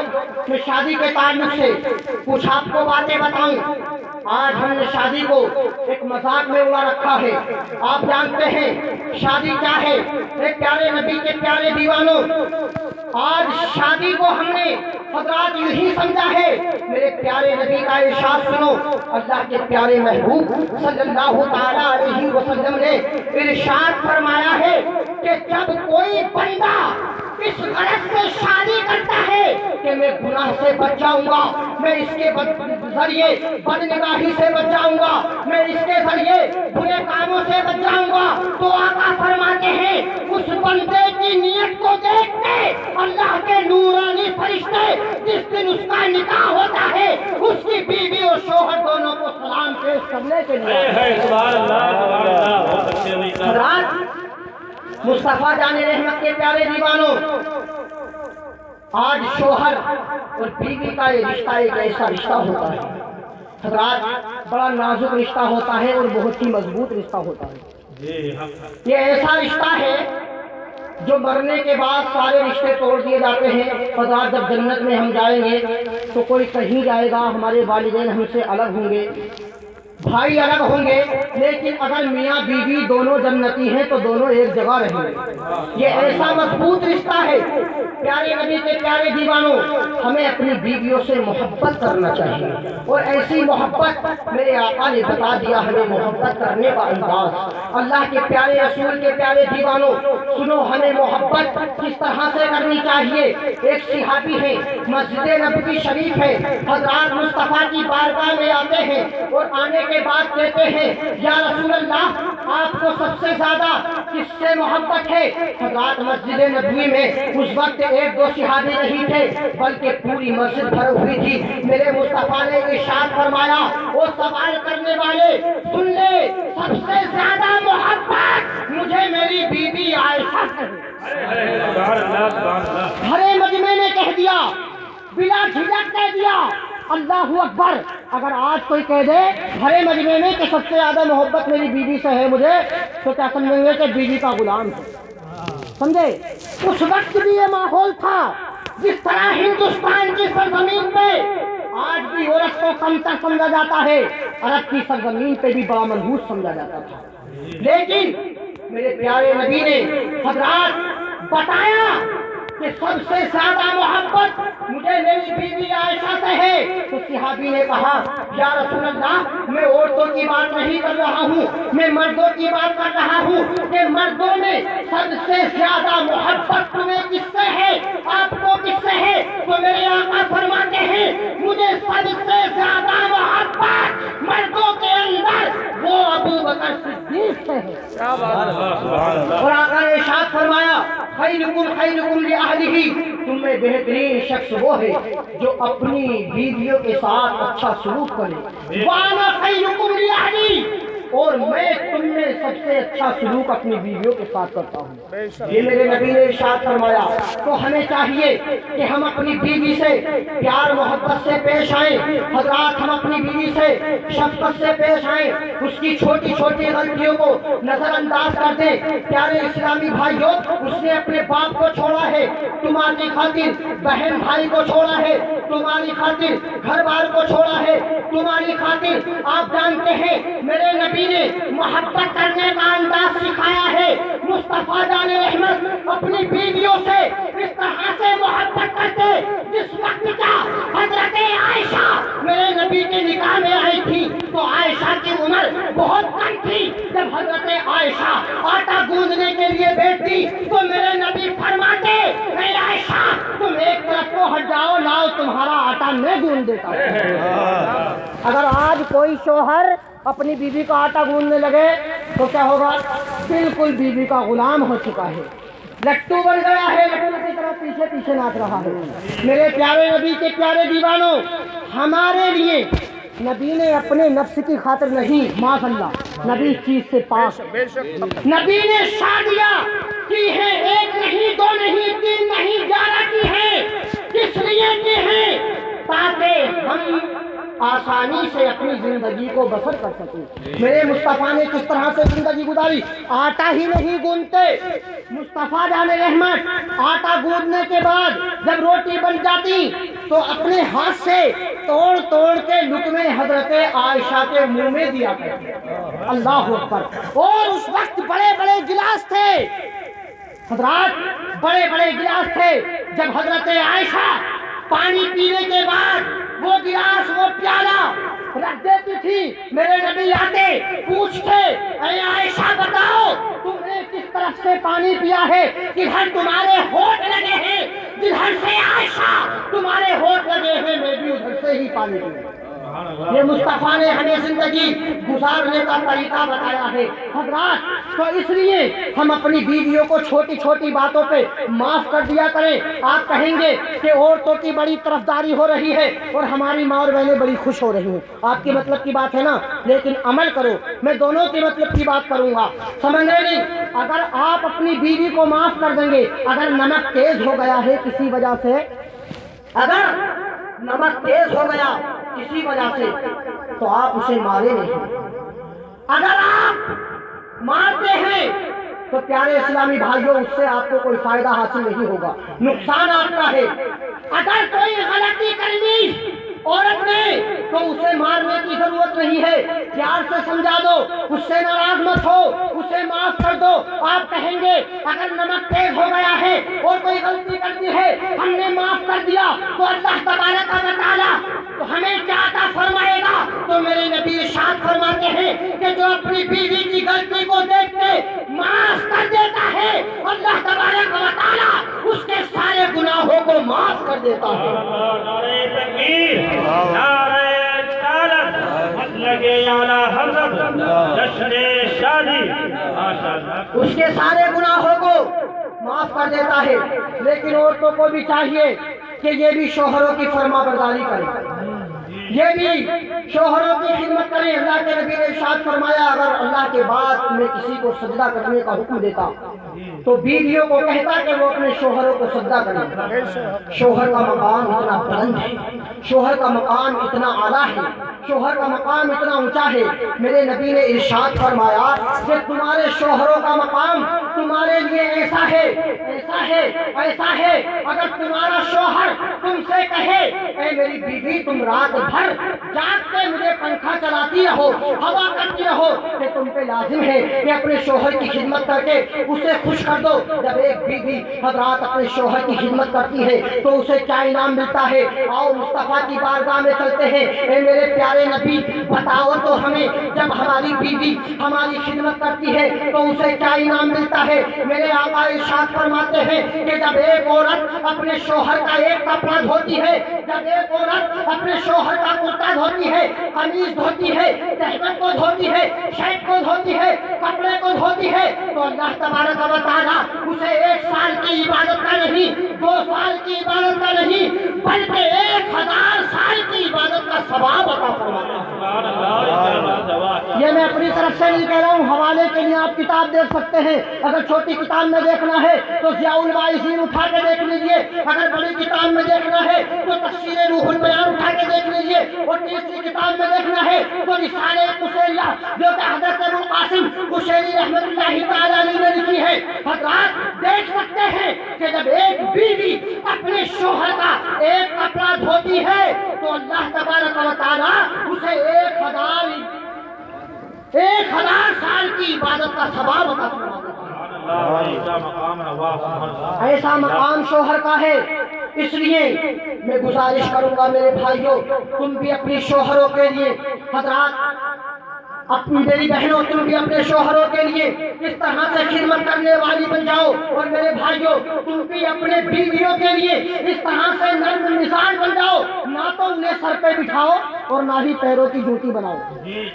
میں شادی کے تعلق سے کچھ آپ کو باتیں بتاؤں. آج ہم نے شادی کو ایک مذاق میں اڑا رکھا ہے. آپ جانتے ہیں شادی کیا ہے. ایک پیارے نبی کے پیارے دیوانوں, آج شادی کو ہم نے حضرات یوں ہی سمجھا ہے. میرے پیارے نبی کا ارشاد سنو. اللہ کے پیارے محبوب صلی اللہ تعالی علیہ وسلم نے ارشاد فرمایا ہے کہ جب کوئی بندہ اس غرض سے شادی کرتا ہے کہ میں گناہ سے بچ جاؤں گا, میں اس کے ذریعے بد نگاہی سے بچ جاؤں گا, میں اس کے ذریعے برے کاموں سے بچ جاؤں گا, تو آقا فرماتے ہیں اس بندے کی نیت کو دیکھتے اللہ کے نورانی فرشتے جس دن اس کا نکاح ہوتا ہے اس کی بیوی اور شوہر دونوں کو سلام پیش کرنے کے لیے. حضرات مصطفیٰ جان رحمت کے پیارے دیوانوں, آج شوہر اور بیوی کا یہ رشتہ ایک ایسا رشتہ ہوتا ہے حضرات, بڑا نازک رشتہ ہوتا ہے اور بہت ہی مضبوط رشتہ ہوتا ہے. یہ ایسا رشتہ ہے جو مرنے کے بعد سارے رشتے توڑ دیے جاتے ہیں. حضرات جب جنت میں ہم جائیں گے تو کوئی کہیں جائے گا, ہمارے والدین ہم سے الگ ہوں گے, بھائی الگ ہوں گے, لیکن اگر میاں بیوی دونوں جنتی ہیں تو دونوں ایک جگہ رہیں گے. یہ ایسا مضبوط رشتہ ہے. پیارے نبی کے پیارے دیوانوں, ہمیں اپنی بیویوں سے محبت کرنا چاہیے, اور ایسی محبت میرے آقا نے بتا دیا ہمیں محبت کرنے کا انداز. اللہ کے پیارے رسول کے پیارے دیوانوں سنو, ہمیں محبت کس طرح سے کرنی چاہیے. ایک صحابی ہے, مسجد نبوی شریف ہے, حضرات مصطفیٰ کی بارگاہ میں آتے ہیں اور آنے کے بعد کہتے ہیں یا رسول اللہ آپ کو سب سے زیادہ کس سے محبت ہے. حضرات مسجد نبوی میں اس وقت ایک دو صحابی نہیں تھے بلکہ پوری مسجد بھر ہوئی تھی. میرے مصطفیٰ نے ارشاد فرمایا, وہ سوال کرنے والے سن لے, سب سے زیادہ محبت مجھے میری بیوی عائشہ سے ہے. بھرے مجمع نے کہہ دیا, بلا جھجک کہہ دیا, اللہ اکبر. اگر آج کوئی کہہ دے بھرے مجمع میں کہ سب سے زیادہ محبت میری بیوی سے ہے مجھے, تو کیا سمجھیں گے کہ بیوی کا غلام ہے, سمجھے. اس وقت بھی یہ ماحول تھا جس طرح ہندوستان کی سرزمین پہ آج بھی عورت کو کمتر سمجھا جاتا ہے, عرب کی سرزمین پہ بھی بڑا منحوس سمجھا جاتا تھا. لیکن میرے پیارے نبی نے حضرات بتایا کہ سب سے زیادہ محبت مجھے میری بیوی عائشہ سے ہے. تو صحابی نے کہا یا رسول اللہ میں عورتوں کی بات نہیں کر رہا ہوں, میں مردوں کی بات کر رہا ہوں کہ مردوں میں سب سے زیادہ محبت تمہیں کس سے ہے, آپ کو کس سے ہے. تو میرے آقا فرماتے ہیں مجھے سب سے زیادہ محبت مردوں کے اندر وہ ابو بکر صدیق سے ہے. اور آقا نے ارشاد فرمایا خیرکم خیرکم لأہلہ, تم میں بہترین شخص وہ ہے جو اپنی بیویوں کے ساتھ اچھا سلوک کرے. وانا خیرکم لأہلی, اور میں تم میں سب سے اچھا سلوک اپنی بیویوں کے ساتھ کرتا ہوں. یہ میرے نبی نے ارشاد فرمایا. تو ہمیں چاہیے کہ ہم اپنی بیوی سے پیار محبت سے پیش آئیں. حضرات ہم اپنی بیوی سے شفقت سے پیش آئیں, اس کی چھوٹی چھوٹی غلطیوں کو نظر انداز کر دیں. پیارے اسلامی بھائیوں, اس نے اپنے باپ کو چھوڑا ہے تمہاری خاطر, بہن بھائی کو چھوڑا ہے تمہاری خاطر, گھر بار کو چھوڑا ہے تمہاری خاطر. آپ جانتے ہیں میرے نبی نے محبت کرنے کا انداز سکھایا ہے. مصطفیٰ جان رحمت اپنی بیویوں سے اس طرح سے محبت کرتے جس وقت کا حضرت عائشہ میرے نبی کے نکاح میں آئی تھی تو عائشہ کی عمر بہت کم تھی. جب حضرت عائشہ آٹا گوندنے کے لیے بیٹھتی تو میرے نبی فرماتے اے عائشہ تم ایک طرف کو ہٹ جاؤ, لاؤ تمہارا آٹا میں گوند دیتا ہوں. اگر آج کوئی شوہر اپنی بیوی کا آٹا گوندنے لگے تو کیا ہوگا؟ بالکل بیوی کا غلام ہو چکا ہے، لٹو بن گیا ہے، لٹو کی طرح پیچھے پیچھے ناچ رہا ہے۔ میرے پیارے نبی کے پیارے دیوانوں، ہمارے لیے نبی نے اپنے نفس کی خاطر نہیں، معاذ اللہ، نبی اس چیز سے پاک، نبی نے شادیاں کی ہیں، ایک نہیں، دو نہیں، تین نہیں، 11 کی ہیں۔ کس لیے کی ہیں؟ تاکہ ہم آسانی سے اپنی زندگی کو بسر کر سکیں۔ میرے مصطفیٰ نے کس طرح سے زندگی گزاری؟ آٹا ہی نہیں گوندتے، مصطفیٰ جان رحمت آٹا گوندنے کے بعد جب روٹی بن جاتی تو اپنے ہاتھ سے توڑ توڑ کے لقمے حضرت عائشہ کے منہ میں دیا کرتے۔ اللہ اکبر۔ اور اس وقت بڑے بڑے گلاس تھے حضرات، بڑے بڑے گلاس تھے۔ جب حضرت عائشہ پانی پینے کے بعد وہ گلاس، وہ پیالہ رکھ دیتی تھی، میرے نبی آتے پوچھتے، اے عائشہ بتاؤ تم نے کس طرف سے پانی پیا ہے؟ کدھر تمہارے ہونٹ لگے ہیں؟ جدھر سے عائشہ تمہارے ہونٹ لگے ہیں میں بھی ادھر سے ہی پانی پیوں۔ یہ مصطفیٰ نے ہمیں زندگی گزارنے کا طریقہ بتایا ہے حضرات۔ تو اس لیے ہم اپنی بیویوں کو چھوٹی چھوٹی باتوں پہ معاف کر دیا کریں۔ آپ کہیں گے کہ عورتوں کی بڑی طرفداری ہو رہی ہے اور ہماری ماں اور بہنیں بڑی خوش ہو رہی ہیں، آپ کی مطلب کی بات ہے نا، لیکن عمل کرو۔ میں دونوں کی مطلب کی بات کروں گا، سمجھ رہے نہیں؟ اگر آپ اپنی بیوی کو معاف کر دیں گے، اگر نمک تیز ہو گیا ہے کسی وجہ سے، اگر نمک تیز ہو گیا کسی وجہ سے تو آپ اسے مارے نہیں۔ اگر آپ مارتے ہیں تو پیارے اسلامی بھائیوں اس سے آپ کو کوئی فائدہ حاصل نہیں ہوگا، نقصان آپ کا ہے۔ اگر کوئی غلطی کرنی عورت نے تو اسے مارنے کی ضرورت نہیں ہے، پیار سے سمجھا دو، اس سے ناراض مت ہو، اسے معاف کر دو۔ آپ کہیں گے اگر نمک تیز ہو گیا ہے اور کوئی غلطی کرتی ہے ہم نے معاف کر دیا تو اللہ تبارک و تعالیٰ تو ہمیں کیا عطا فرمائے گا؟ تو میرے نبی ارشاد فرماتے ہیں کہ جو اپنی بیوی کی غلطی کو دیکھ کے معاف کر دیتا ہے اللہ تبارک و تعالیٰ اس کے سارے گناہوں کو معاف کر دیتا ہے۔ نعرہ تکبیر، نعرہ رسالت، لگے اعلیٰ حضرت، جشن شادی، ماشاءاللہ، اس کے سارے گناہوں کو معاف کر دیتا ہے۔ لیکن عورتوں کو بھی چاہیے کہ یہ بھی شوہروں کی فرما برداری کریں، یہ بھی شوہروں کی خدمت کریں۔ اللہ کے نبی نے ارشاد فرمایا اگر اللہ کے بعد میں کسی کو سجدہ کرنے کا حکم دیتا تو بیویوں کو کہتا کہ وہ اپنے شوہروں کو سجدہ کریں۔ شوہر کا مقام اتنا بلند ہے، شوہر کا مقام اتنا اعلیٰ ہے، شوہر کا مقام اتنا اونچا ہے۔ میرے نبی نے ارشاد فرمایا کہ تمہارے شوہروں کا مقام تمہارے لیے ایسا ہے، ایسا ہے، ایسا ہے، اگر تمہارا شوہر تم سے کہے اے میری بیوی تم رات بھر جاگ کے مجھے پنکھا چلاتی رہو، ہوا کرتی رہو، کہ تم پہ لازم ہے کہ اپنے شوہر کی خدمت کر کے اسے خوش کر دو۔ جب ایک بیوی حضرات اپنے شوہر کی خدمت کرتی ہے تو اسے کیا انعام ملتا ہے؟ آؤ مصطفیٰ کی بارگاہ میں چلتے ہیں۔ اے میرے پیارے نبی بتاؤ تو ہمیں جب ہماری بیوی ہماری خدمت کرتی ہے تو اسے کیا انعام ملتا ہے؟ میرے آقا ارشاد فرماتے ہیں کہ جب ایک عورت اپنے شوہر کا ایک کپڑا دھوتی ہے، جب ایک عورت اپنے شوہر کا کرتا دھوتی ہے، قمیض دھوتی ہے، تہبند کو دھوتی ہے، شرٹ کو دھوتی ہے، کپڑے کو دھوتی ہے، تو اللہ تبارک و تعالیٰ اسے 1 سال کی عبادت کا نہیں، 2 سال کی عبادت کا نہیں، بلکہ 1000 سال کی عبادت کا ثواب عطا فرماتا ہے۔ یہ میں اپنی طرف سے نہیں کہہ رہا ہوں، حوالے کے لیے آپ کتاب دیکھ سکتے ہیں۔ اگر چھوٹی کتاب میں دیکھنا ہے تو ضیاء الواعظین اٹھا کے دیکھ لیجئے، اگر بڑی کتاب میں دیکھنا ہے تو تفسیر روح البیان اٹھا کے دیکھ لیجئے، اور تیسری کتاب میں دیکھنا ہے تو رسالہ قشیریہ جو کہ حضرت ابو القاسم قشیری رحمۃ اللہ تعالیٰ علیہ نے لکھی ہے۔ حضرات دیکھ سکتے ہیں کہ جب ایک بیوی اپنے شوہر کا ایک کپڑا دھوتی ہے تو اللہ تبارک و تعالیٰ اسے 1000 سال کی عبادت کا ثواب عطا فرماتا ہے۔ ایسا مقام شوہر کا ہے، اس لیے میں گزارش کروں گا میرے بھائیوں تم بھی اپنی شوہروں کے لیے حضرات اپنی میری بہنوں تم بھی اپنے شوہروں کے لیے اس طرح سے خدمت کرنے والی بن جاؤ، اور میرے بھائیوں تم بھی اپنے بیویوں کے لیے اس طرح سے نرم مزاج بن جاؤ، نہ تو انہیں سر پہ بٹھاؤ اور نہ ہی پیروں کی جوتی بناؤ۔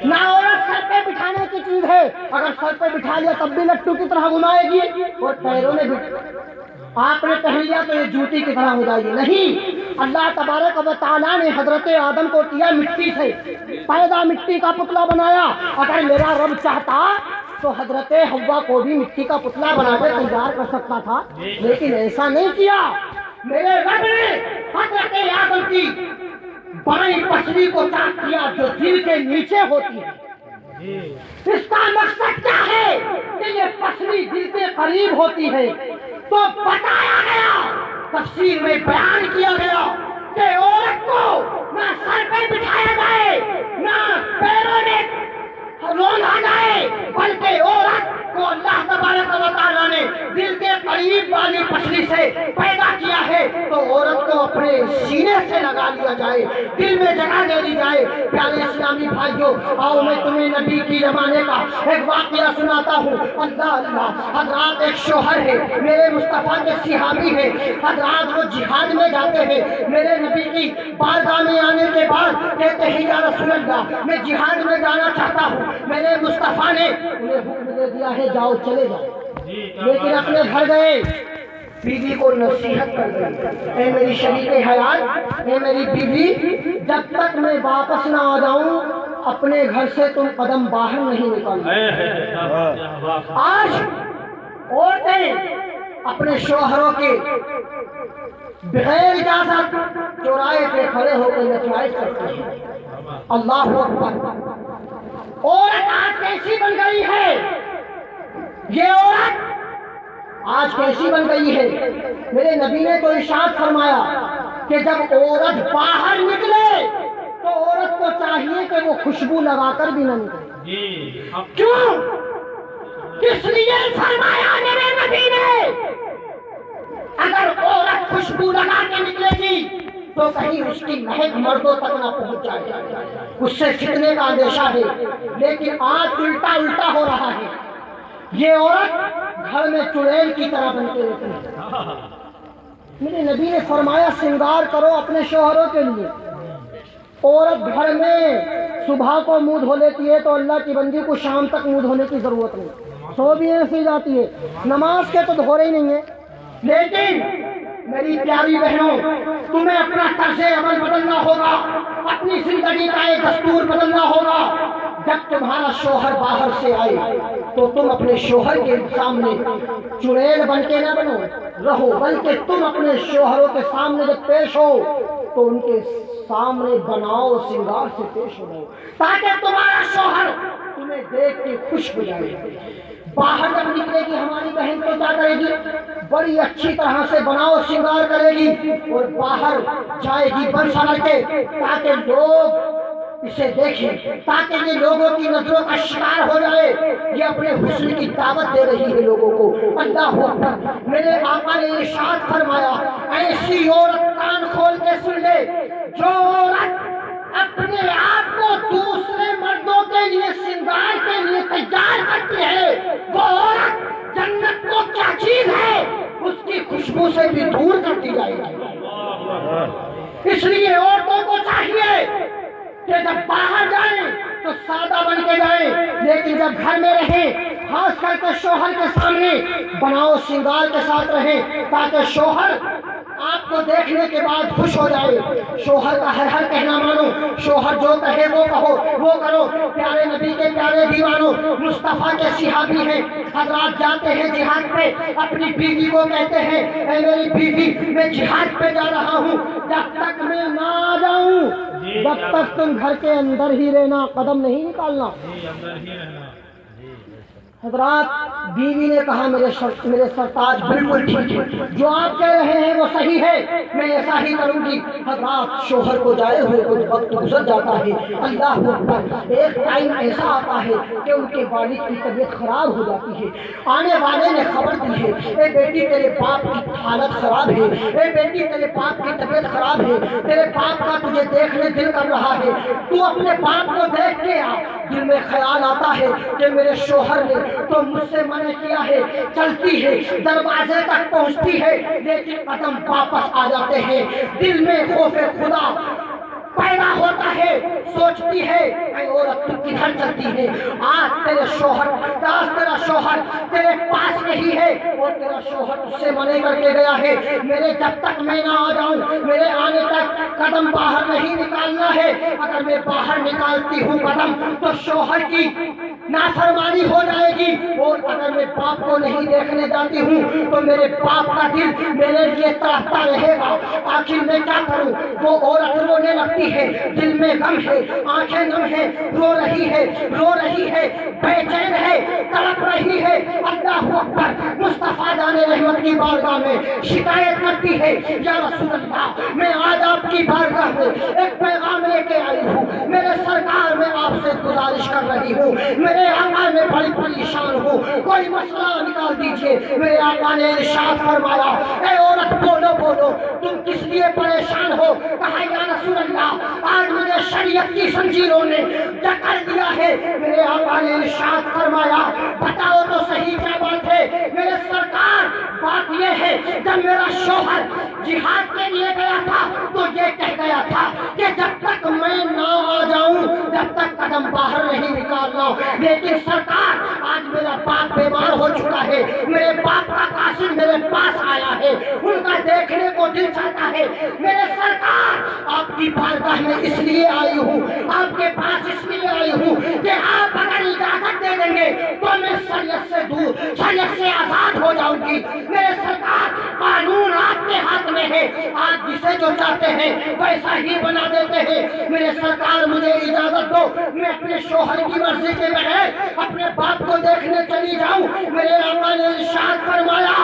نہ عورت سر پہ بٹھانے کی چیز ہے، اگر سر پہ بٹھا لیا تب بھی لٹو کی طرح گھمائے گی، اور پیروں میں آپ نے پہن لیا تو یہ جوتی کی طرح ہو جائے گی۔ نہیں، اللہ تبارک و تعالیٰ نے حضرت آدم کو کیا مٹی سے پیدا، مٹی کا پتلا بنایا۔ اگر میرا رب چاہتا تو حضرت حوا کو بھی مٹی کا پتلا بنا کے تیار کر سکتا تھا، لیکن ایسا نہیں کیا۔ میرے رب نے حضرت آدم کی بائیں پسلی کو چاک کیا جو دل کے نیچے ہوتی ہے۔ اس کا مقصد کیا ہے کہ یہ پسلی دل کے قریب ہوتی ہے، تو بتایا گیا، تفسیر میں بیان کیا گیا کہ عورت کو نہ سر پہ بٹھایا جائے، نہ پیروں میں روندا جائے، بلکہ عورت کو اللہ تبارک و تعالیٰ نے دل کے قریب والی پسلی سے پیدا کیا ہے، تو عورت کو اپنے سینے سے لگا لیا جائے، دل میں جگہ دے دی جائے۔ پیارے اسلامی بھائیوں، آؤ میں تمہیں نبی کی زمانے کا ایک واقعہ سناتا ہوں۔ اللہ اللہ، حضرات ایک شوہر ہے، میرے مصطفیٰ کے صحابی ہے، حضرات وہ جہاد میں جاتے ہیں، میرے نبی کی بارگاہ میں آنے کے بعد کہتے ہیں یا رسول اللہ میں جہاد میں جانا چاہتا ہوں۔ میرے مصطفیٰ نے انہیں حکم دے دیا ہے جاؤ چلے جاؤ، لیکن اپنے گھر گئے، بیوی کو نصیحت کر گئی، اے میری شریک حیات، اے میری بیوی، جب تک میں واپس نہ آ جاؤں اپنے گھر سے تم قدم باہر نہیں نکالنا۔ آج عورتیں اپنے شوہروں کے بغیر اجازت چوراہے پہ کھڑے ہو کر نچائش کرتے ہیں۔ اللہ اکبر، عورت آج کیسی بن گئی ہے، یہ عورت آج کیسی بن گئی ہے۔ میرے نبی نے تو ارشاد فرمایا کہ جب عورت باہر نکلے تو عورت کو چاہیے کہ وہ خوشبو لگا کر بھی نہ نکلے۔ کیوں؟ کس لیے فرمایا میرے نبی نے؟ اگر عورت خوشبو لگا کے نکلے گی تو کہیں اس کی مہک مردوں تک نہ پہنچ جائے، اس سے فتنے کا اندیشہ ہے۔ لیکن آج الٹا ہو رہا ہے، یہ عورت گھر میں چڑیل کی طرح بن کے رہتی ہے۔ میرے نبی نے فرمایا سنگار کرو اپنے شوہروں کے لیے۔ عورت گھر میں صبح کو منہ دھو لیتی ہے تو اللہ کی بندی کو شام تک منہ دھونے کی ضرورت نہیں، سو بھی ایسی جاتی ہے، نماز کے تو دھو رہی نہیں ہے۔ لیکن میری پیاری بہنوں، تمہیں اپنا طرز عمل بدلنا ہوگا، اپنی زندگی کا ایک دستور بدلنا ہوگا۔ جب تمہارا شوہر باہر سے آئے تو تم اپنے شوہر کے سامنے چڑیل بن کے نہ بنو رہو، بلکہ تم اپنے شوہروں کے سامنے جب پیش ہو تو ان کے سامنے بناؤ سنگار سے پیش ہو، تاکہ تمہارا شوہر تمہیں دیکھ کے خوش ہو جائے۔ باہر جب نکلے گی ہماری بہن تو کیا کرے گی؟ بڑی اچھی طرح سے بناؤ سنگار کرے گی اور باہر جائے گی بن سنور کے، تاکہ لوگ اسے دیکھیں، تاکہ یہ لوگوں کی نظروں کا شکار ہو جائے۔ یہ اپنے حسن کی دعوت دے رہی ہے لوگوں کو۔ اللہ اکبر، میرے آقا نے ارشاد فرمایا ایسی عورت کان کھول کے سن لے، جو عورت اپنے آپ کو دوسرے مردوں کے لیے سنگار کے لیے تیار کرتی ہے، وہ عورت جنت کو کیا چیز ہے اس کی خوشبو سے بھی دور کر دی جائے گی۔ اس لیے عورتوں کو چاہیے کہ جب باہر جائیں تو سادہ بن کے جائیں، لیکن جب گھر میں رہیں خاص کر کے شوہر کے سامنے بناؤ سنگار کے ساتھ رہیں، تاکہ شوہر آپ کو دیکھنے کے بعد خوش ہو جائے۔ شوہر کا ہر کہنا مانو، شوہر جو کہے وہ کہو، وہ کرو۔ پیارے نبی کے پیارے دیوانوں، مصطفیٰ کے صحابی ہیں، حضرات جاتے ہیں جہاد پہ، اپنی بیوی کو کہتے ہیں اے میری بیوی میں جہاد پہ جا رہا ہوں، جب تک میں نہ آ جاؤں جب تک تم گھر کے اندر ہی رہنا، قدم نہیں نکالنا۔ حضرات بیوی نے کہا میرے سرتاج بالکل ٹھیک ہے، جو آپ کہہ رہے ہیں وہ صحیح ہے، میں ایسا ہی کروں گی۔ حضرات شوہر کو جائے ہوئے کچھ وقت گزر جاتا ہے، اللہ اکبر، ایک ٹائم ایسا آتا ہے کہ ان کے والد کی طبیعت خراب ہو جاتی ہے۔ آنے والے نے خبر دی ہے اے بیٹی تیرے باپ کی حالت خراب ہے، اے بیٹی تیرے باپ کی طبیعت خراب ہے، تیرے باپ کا تجھے دیکھنے دل کر رہا ہے، تو اپنے باپ کو دیکھ کے آ۔ دل میں خیال آتا ہے کہ میرے شوہر نے تو مجھ سے منع کیا ہے، چلتی ہے دروازے تک پہنچتی ہے لیکن قدم واپس آ جاتے ہیں، دل میں خوف خدا پیدا ہوتا ہے، سوچتی ہے اے عورت تو کدھر چلتی ہے، آج تیرا شوہر تیرے پاس نہیں ہے اور تیرا شوہر تجھ سے منع کر کے گیا ہے، میرے جب تک میں نہ آ جاؤں میرے آنے تک قدم باہر نہیں نکالنا ہے، اگر میں باہر نکالتی ہوں قدم تو شوہر کی نافرمانی ہو جائے گی، اور اگر میں باپ کو نہیں دیکھنے جاتی ہوں تو میرے باپ کا دل میرے لیے تڑپتا رہے گا، آخر میں کیا کروں۔ وہ عورت رونے لگتی ہے، دل میں غم ہے، آنکھیں نم ہے، رو رہی ہے، بے چین ہے، تڑپ رہی ہے، اللہ اکبر، مصطفیٰ جان رحمت کی بارگاہ میں شکایت کرتی ہے، یا رسول اللہ میں آج آپ کی بارگاہ میں ایک پیغام لے کے آئی ہوں، میرے سرکار میں آپ سے گزارش کر رہی ہوں، میرے آقا میں بڑی پریشان ہوں، کوئی مسئلہ نکال دیجئے۔ میرے آقا نے ارشاد فرمایا، اے عورت بولو تم کس لیے پریشان ہو؟ کہا یا رسول اللہ آج مجھے شریعت کی زنجیروں نے جکڑ دیا ہے۔ میرے آقا نے ارشاد فرمایا، بتاؤ تو صحیح کیا بات ہے؟ میرے سرکار بات یہ ہے، جب میرا شوہر جہاد کے لیے گیا تھا تو یہ کہہ گیا تھا کہ جب تک میں نہ آ جاؤں جب تک قدم باہر نہیں نکالنا، لیکن سرکار آج میرا باپ بیمار ہو چکا ہے، میرے باپ کا قاصد میرے پاس آیا ہے، ان کا دیکھنے کو دل چاہتا ہے، میرے سرکار آپ کی بارگاہ میں اس لیے آئی ہوں، آپ کے پاس اس لیے آئی ہوں کہ آپ اگر اجازت دے دیں گے تو میں شریعت سے دور، شریعت سے آزاد ہو جاؤں گی۔ میرے سرکار قانون آپ کے ہاتھ میں ہے، آج جسے جو چاہتے ہیں ویسا ہی بنا دیتے ہیں۔ میرے سرکار مجھے اجازت دو، میں اپنے شوہر کی مرضی کے بغیر اپنے باپ کو دیکھنے چلی جاؤں۔ میرے آقا نے ارشاد فرمایا،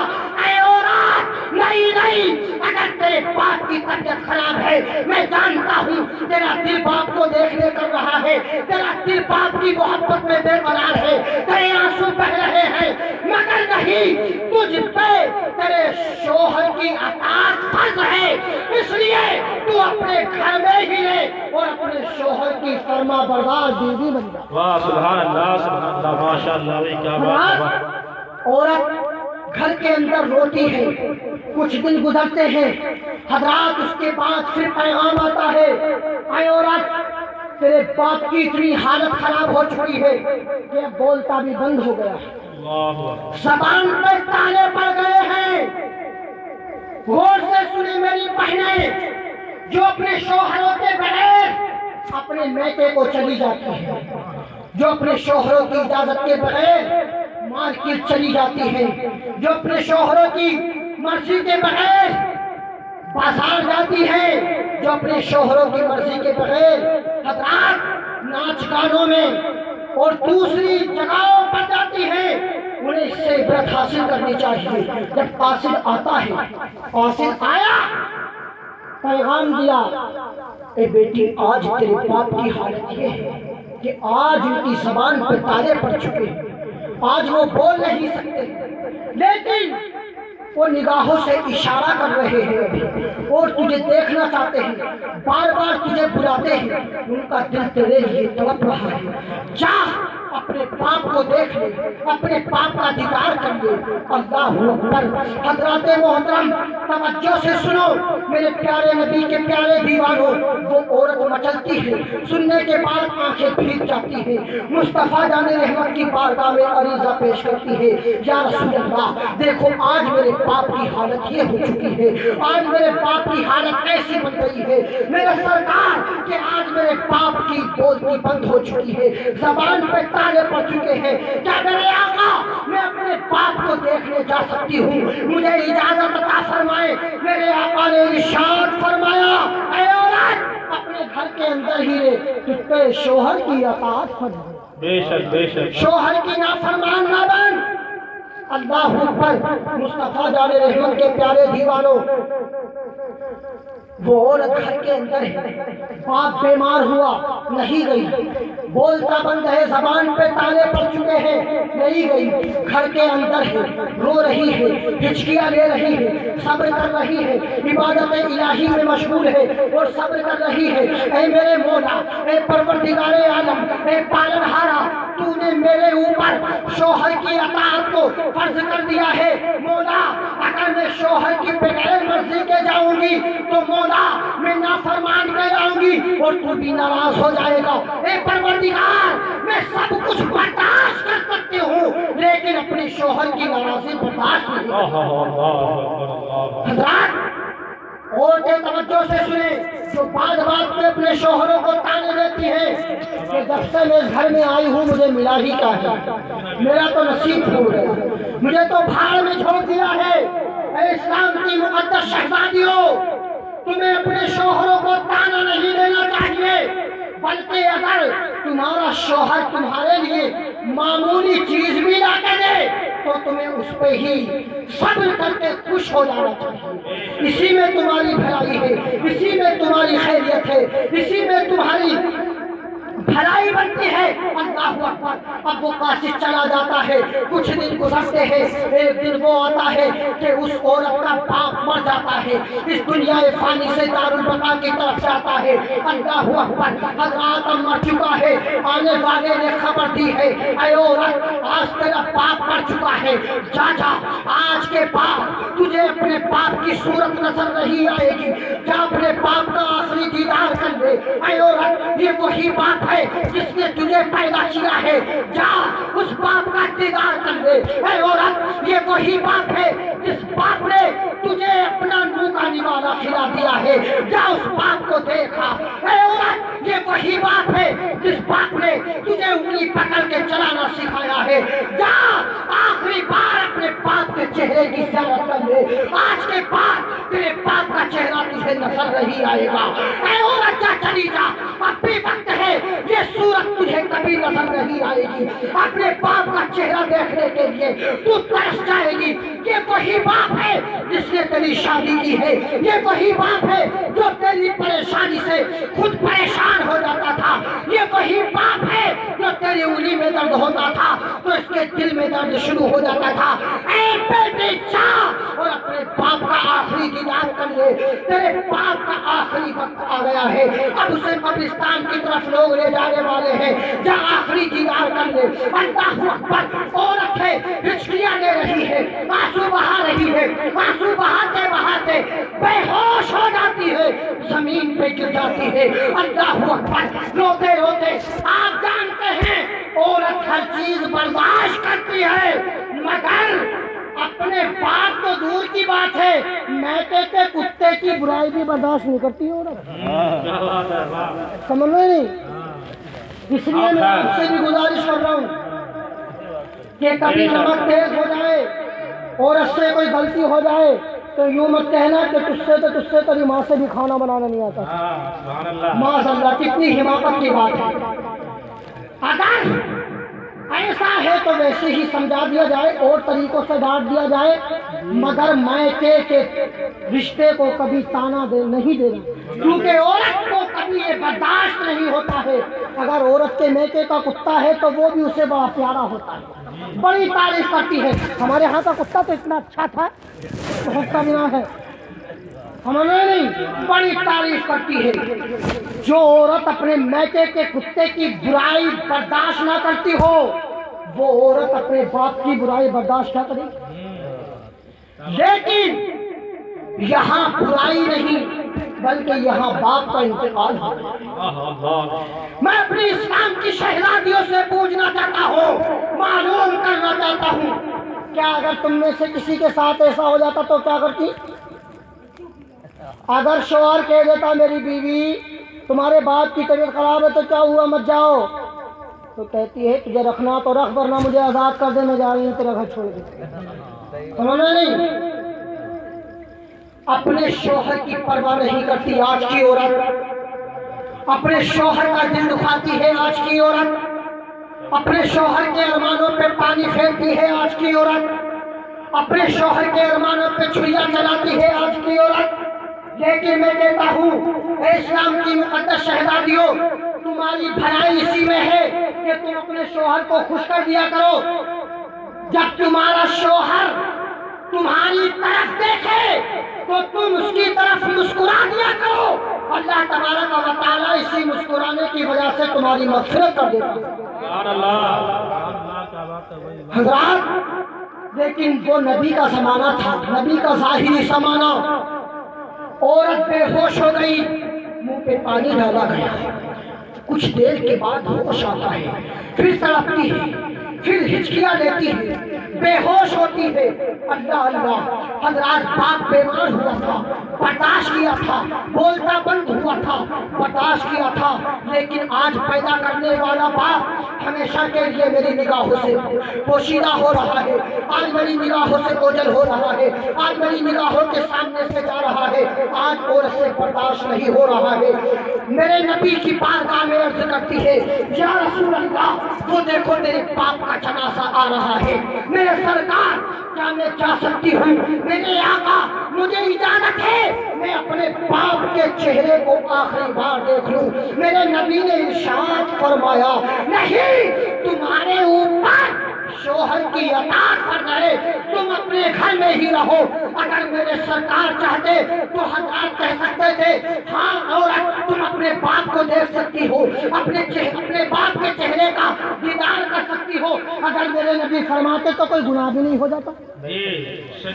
اے عورت نہیں، اگر تیرے باپ کی طبیعت خراب ہے میں جانتا ہوں تیرا دل باپ کو دیکھنے کر رہا ہے، تیرا دل باپ کی محبت میں بے قرار ہے، تیرے آنسو بہ رہے ہیں، مگر نہیں، تجھ پہ تیرے شوہر کی اطاعت فرض ہے، اس لیے تو اپنے گھر میں ہی رہے اور اپنے شوہر کی فرما بردار بیوی بن جا۔ واہ سبحان اللہ ماشاءاللہ، کیا بات ہے۔ عورت گھر کے اندر روتی ہے، کچھ دن گزرتے ہیں حضرات، اس کے بعد پھر پیغام آتا ہے، اے عورت تیرے باپ کی اتنی حالت خراب ہو چکی ہے کہ بولتا بھی بند ہو گیا ہے، زبان پہ تالے پڑ گئے ہیں۔ غور سے سنی میری بہنیں، جو اپنے شوہروں کے بغیر اپنے میکے کو چلی جاتی ہے، جو اپنے شوہروں کی اجازت کے بغیر مارکیٹ چلی جاتی ہے، جو اپنے شوہروں کی مرضی کے بغیر بازار جاتی ہے، جو اپنے شوہروں کی مرضی کے بغیر حضرات ناچ گانوں میں اور دوسری جگہوں پر جاتی ہے، انہیں اس سے عبرت حاصل کرنی چاہیے۔ جب قاصد آتا ہے، قاصد آیا، پیغام دیا، اے بیٹی آج تیرے باپ کی حالت یہ ہے کہ آج ان کی زبان پہ تالے پڑ چکے ہیں، آج وہ بول نہیں سکتے، لیکن وہ نگاہوں سے اشارہ کر رہے ہیں اور تجھے دیکھنا چاہتے ہیں، بار بار تجھے بلاتے ہیں، ان کا دل تیرے لیے تڑپ رہا ہے، جا اپنے باپ کو دیکھ لے، اپنے باپ کا دیدار کر لے۔ اللہ اکبر۔ حضرات محترم توجہ سے سنو، میرے پیارے نبی کے پیارے دیوانوں، وہ عورت مچلتی ہے، سننے کے بعد آنکھیں بھیگ جاتی ہے، مصطفیٰ جان رحمت کی بارگاہ میں عریضہ پیش کرتی ہے، یا رسول اللہ دیکھو آج میرے باپ کی حالت یہ ہو چکی ہے، آج میرے باپ کی حالت ایسی بن گئی ہے میرے سرکار کہ آج میرے باپ کی بولتی بند ہو چکی ہے، زبان پہ تالے پڑ چکے ہیں، کیا میرے آقا میں اپنے باپ کو دیکھنے جا سکتی ہوں؟ مجھے اجازت عطا فرمائے۔ میرے آقا نے ارشاد فرمایا، اے عورت اپنے گھر کے اندر ہی رہ، تجھ پہ شوہر کی اطاعت فرض ہے، بے شک بے شک، شوہر کی نافرمان نہ بن۔ اللہ اکبر۔ مصطفیٰ جان رحمت کے پیارے دیوانوں، وہ عورت گھر کے اندر ہے، باپ بیمار ہوا نہیں گئی، بولتا بند ہے، زبان پہ تالے پڑ چکے ہیں نہیں گئی، گھر کے اندر ہے، رو رہی ہے، ہچکیاں لے رہی ہے، صبر کر رہی ہے، عبادت الہی میں مشغول ہے اور صبر کر رہی ہے۔ اے میرے مولا، اے پروردگار عالم، اے پالنہارا تو نے میرے اوپر شوہر کی اطاعت کو فرض کر دیا ہے مولا، اگر میں شوہر کی بغیر مرضی کے جاؤں گی تو مولا میں نافرمان کے جاؤں گی اور تو بھی ناراض ہو جائے گا۔ اے پروردگار میں سب کچھ برداشت کر سکتی ہوں لیکن اپنے شوہر کی ناراضی برداشت نہیں کر سکتی۔ حضرات عورتیں توجہ سے سنیں جو بعد پہ اپنے شوہروں کو تانے دیتی ہیں کہ جب سے میں اس گھر میں آئی ہوں مجھے ملا ہی کیا ہے، میرا تو نصیب پھوٹ گیا، مجھے تو بھاڑ میں چھوڑ دیا ہے۔ اے اسلام کی مقدس شہزادیوں، تمہیں اپنے شوہروں کو تانا نہیں دینا چاہیے، بلکہ اگر تمہارا شوہر تمہارے لیے معمولی چیز بھی لا کے دے تو تمہیں اس پہ ہی صبر کر کے خوش ہو جانا چاہیے۔ اسی میں تمہاری بھلائی ہے، اسی میں تمہاری خیریت ہے، اسی میں تمہاری بھلائی بنتی ہے۔ اللہ اکبر۔ اب وہ قاصد چلا جاتا ہے، کچھ دن گزرتے ہیں، ایک دن وہ آتا ہے کہ اس عورت کا باپ مر جاتا ہے، اس دنیا فانی سے دارالبقا کی طرف جاتا ہے۔ اللہ اکبر۔ حضرات اب مر چکا ہے، آنے والے نے خبر دی ہے اے عورت آج تیرا باپ مر چکا ہے، جا جا آج کے بعد تجھے اپنے باپ کی صورت نظر نہیں آئے گی، جا اپنے باپ کا آخری دیدار کر لے۔ اے عورت یہ وہی باپ ہے جس نے تجھے پیدا کیا ہے، جا اس باپ کا دیدار کر لے۔ اے عورت یہ وہی باپ ہے جس باپ نے تجھے اپنا منہ کا نوالا کھلا دیا ہے، جا اس باپ کو دیکھا۔ اے عورت یہ وہی باپ ہے جس باپ نے تجھے انگلی پکڑ کے چلانا سکھایا ہے، جا آخری بار اپنے باپ کے چہرے کی زیارت کر لے، آج کے بعد تیرے باپ کا چہرہ تجھے نظر نہیں آئے گا۔ اے عورت جا چلی جا، اب بھی وقت ہے، یہ صورت تجھے کبھی نظر نہیں آئے گی، اپنے باپ کا چہرہ دیکھنے کے لیے تو ترس جائے گی۔ یہ وہی باپ ہے جس نے تیری شادی کی ہے، یہ وہی باپ ہے جو تیری پریشانی سے خود پریشان ہو جاتا تھا، یہ وہی باپ ہے جو تیری انگلی میں درد ہوتا تھا تو اس کے دل میں درد شروع ہو جاتا تھا۔ اے بیٹے جا اور اپنے باپ کا آخری دیدار کر لے، تیرے باپ کا آخری وقت آ گیا ہے، اب اسے قبرستان کی طرف لوگ لے جانے والے ہیں، جا آخری دیدار کر لے۔ اللہ اکبر۔ عورت ہے، ہچکیاں لے رہی ہے، آنسو بہا رہی ہے، آنسو بہاتے بہاتے بے ہوش ہو جاتی ہے، زمین پہ گر جاتی ہے۔ اللہ اکبر۔ روتے روتے آپ جانتے ہیں عورت ہر چیز برداشت کرتی ہے مگر اپنے باپ تو دور کی بات ہے میکے کے کتے کی برائی بھی برداشت نہیں کرتی عورت، سمجھ میں نہیں؟ اس لیے میں آپ سے بھی گزارش کر رہا ہوں کہ کبھی نمک تیز ہو جائے عورت سے کوئی غلطی ہو جائے تو یوں مت کہنا کہ تجھ سے تیری ماں سے بھی کھانا بنانا نہیں آتا۔ معاذ اللہ، کتنی حماقت کی بات ہے۔ اگر ایسا ہے تو ویسے ہی سمجھا دیا جائے اور طریقوں سے ڈانٹ دیا جائے، مگر میکے کے رشتے کو کبھی تانا نہیں دینا، کیونکہ عورت کو کبھی یہ برداشت نہیں ہوتا ہے۔ اگر عورت کے میکے کا کتا ہے تو وہ بھی اسے بڑا پیارا ہوتا ہے، بڑی تعریف کرتی ہے۔ ہمارے ہاں کا کتا تو اتنا اچھا تھا، بہت کمینہ ہے، ہمیں نہیں، بڑی تعریف کرتی ہے۔ جو عورت اپنے میکے کے کتے کی برائی برداشت نہ کرتی ہو وہ عورت اپنے باپ کی برائی برداشت نہ کرے۔ لیکن یہاں برائی نہیں بلکہ یہاں باپ کا انتقال ہے۔ میں اپنی اسلام کی شہزادیوں سے پوچھنا چاہتا ہوں، معلوم کرنا چاہتا ہوں، کیا اگر تم میں سے کسی کے ساتھ ایسا ہو جاتا تو کیا کرتی؟ اگر شوہر کہہ دیتا میری بیوی تمہارے باپ کی طبیعت خراب ہے تو کیا ہوا مت جاؤ، تو کہتی ہے تجھے رکھنا تو رکھ ورنہ مجھے آزاد کر دے، میں جا رہی ہوں تیرا گھر چھوڑ کے۔ سمجھنا نہیں؟ اپنے شوہر کی پرواہ نہیں کرتی آج کی عورت، اپنے شوہر کا دل دکھاتی ہے آج کی عورت، اپنے شوہر کے ارمانوں پہ پانی پھینکتی ہے آج کی عورت، اپنے شوہر کے ارمانوں پہ چھریاں چلاتی ہے آج کی عورت۔ لیکن میں کہتا ہوں اے اسلام کی مقدس شہزادیوں، تمہاری بھلائی اسی میں ہے کہ تم اپنے شوہر کو خوش کر دیا کرو۔ جب تمہارا شوہر تمہاری طرف دیکھے تو تم اس کی طرف مسکرا دیا کرو، اللہ تبارک و تعالیٰ اسی مسکرانے کی وجہ سے تمہاری مغفرت کر دیتا ہے۔ حضرات لیکن وہ نبی کا زمانہ تھا، نبی کا ظاہری زمانہ۔ عورت بے ہوش ہو گئی، منہ پہ پانی ڈالا گیا، کچھ دیر کے بعد ہوش آتا ہے، پھر تڑپتی ہے، پھر ہچکیاں لیتی ہے، بے ہوش ہوتی ہے۔ اللہ اللہ، حضرات باپ بیمار ہوا تھا، برداشت کیا تھا، بولتا بند ہوا تھا، برداشت کیا تھا، لیکن آج پیدا کرنے والا باپ ہمیشہ کے لیے میری نگاہوں سے پوشیدہ ہو رہا ہے، آج میری نگاہوں سے اوجھل ہو رہا ہے، آج میری نگاہوں کے سامنے سے جا رہا ہے، آج اور سے برداشت نہیں ہو رہا ہے۔ میرے نبی کی بارگاہ میں عرض کرتی ہے، یا رسول اللہ وہ دیکھو میرے باپ کا جنازہ آ رہا ہے، میرے سرکار کیا میں جا سکتی ہوں؟ میرے آقا مجھے اجازت ہے میں اپنے باپ کے چہرے کو آخری بار دیکھ لوں۔ میرے نبی نے ارشاد فرمایا، نہیں، تمہارے اوپر شوہر کی اطاعت کر رہے، تم اپنے گھر میں ہی رہو۔ اگر میرے سرکار چاہتے تو حضرات کہہ سکتے تھے، ہاں عورت تم اپنے باپ کو دیکھ سکتی ہو، اپنے باپ کے چہرے کا دیدار کر سکتی ہو۔ اگر میرے نبی فرماتے تو کوئی گناہ بھی نہیں ہو جاتا،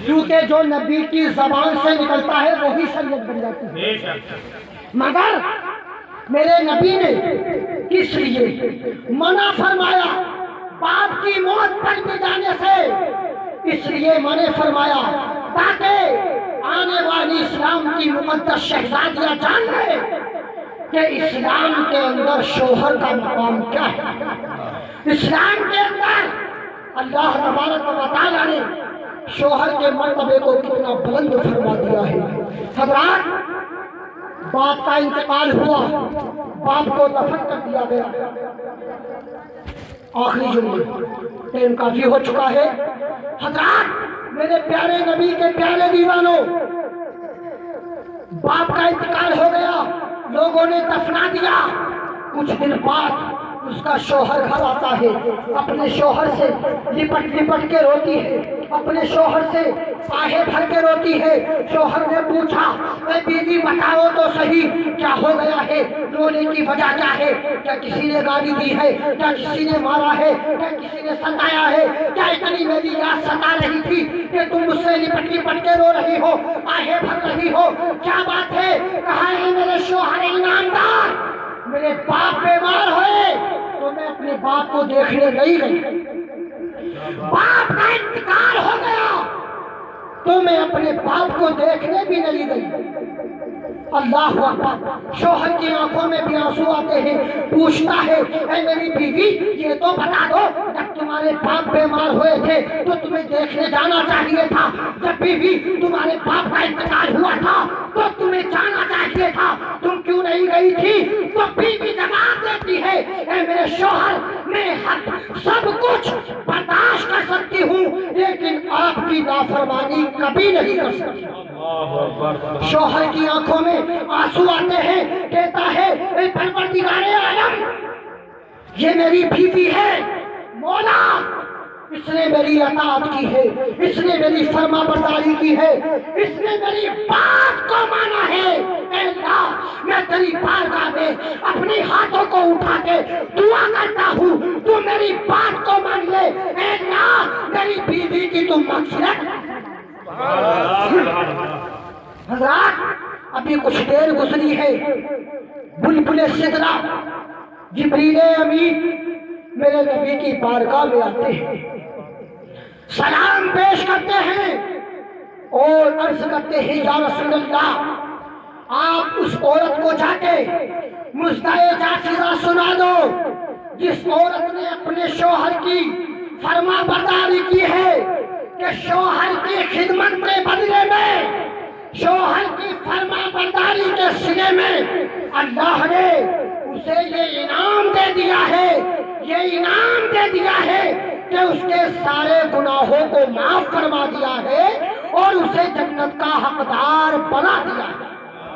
کیونکہ جو نبی کی زبان سے نکلتا ہے وہی شریعت بن جاتی ہے۔ مگر میرے نبی نے کس لیے منع فرمایا باپ کی موت پر بھی جانے سے؟ اس لیے میں نے فرمایا تاکہ آنے والی اسلام کی مقدس شہزادیاں جان لیں کہ اسلام کے اندر شوہر کا مقام کیا ہے۔ اسلام کے اندر اللہ تبارک و تعالیٰ نے شوہر کے مرتبے کو کتنا بلند فرما دیا ہے۔ حضرات باپ کا انتقال ہوا، باپ کو دفن کر دیا گیا۔ آخری جملے، ٹائم کافی ہو چکا ہے۔ حضرات میرے پیارے نبی کے پیارے دیوانوں، باپ کا انتقال ہو گیا، لوگوں نے دفنا دیا۔ کچھ دن بعد اس کا شوہر گھر آتا ہے، اپنے شوہر سے لپٹ لپٹ کے روتی ہے، اپنے شوہر سے آہے بھر کے روتی ہے۔ شوہر نے پوچھا، اے بیوی بتاؤ تو صحیح کیا ہو گیا ہے، رونے کی وجہ کیا ہے؟ کیا کسی نے گالی دی ہے؟ کیا کسی نے مارا ہے؟ کیا کسی نے ستایا ہے؟ کیا اتنی میری یاد ستا رہی تھی کہ تم مجھ سے لپٹ لپٹ کے رو رہی ہو، آہے بھر رہی ہو؟ کیا بات ہے؟ کہا ہے میرے شوہر ایماندار، میرے باپ بیمار ہوئے تو میں اپنے باپ کو دیکھنے نہیں گئی، باپ کا انتقال ہو گیا تو میں اپنے باپ کو دیکھنے بھی نہیں گئی۔ اللہ اکبر، شوہر کی آنکھوں میں بھی آنسو آتے ہیں، پوچھتا ہے، اے میری بیوی یہ تو بتا دو، جب تمہارے باپ بیمار ہوئے تھے تو تمہیں دیکھنے جانا چاہیے تھا، جب بیوی تمہارے باپ کا انتقال ہوا تھا تو تمہیں جانا چاہیے تھا، تم کیوں نہیں گئی تھی؟ تو بیوی جواب دیتی ہے، اے میرے شوہر میں سب کچھ برداشت کر سکتی ہوں لیکن آپ کی نافرمانی کبھی نہیں کر سکتی۔ شوہر کی آنکھوں میں آنسو آتے ہیں، کہتا ہے، اے پروردگار عالم، یہ میری بیوی ہے، مولا اس نے میری اطاعت کی ہے، اس نے میری فرما برداری کی ہے، اس نے میری بات کو مانا ہے۔ اے اللہ میں تیری بارگاہ میں اپنی ہاتھوں کو اٹھا کے دعا کرتا ہوں تو میری بات کو مان لے۔ اے اللہ میری بیوی کی تم مغفرت۔ حضرات ابھی کچھ دیر گزری ہے، بلبل سدرہ جبریل امین میرے نبی کی بارگاہ میں آتے ہیں، سلام پیش کرتے ہیں اور عرض کرتے ہیں، یا رسول اللہ آپ اس عورت کو جا کے مژدہ جاثیہ سنا دو جس عورت نے اپنے شوہر کی فرما برداری کی ہے کہ شوہر کی خدمت کے بدلے میں، شوہر کی فرما برداری کے صلے میں اللہ نے اسے یہ انعام دے دیا ہے، یہ انعام دے دیا ہے کہ اس کے سارے گناہوں کو معاف فرما دیا ہے اور اسے جنت کا حقدار بنا دیا ہے۔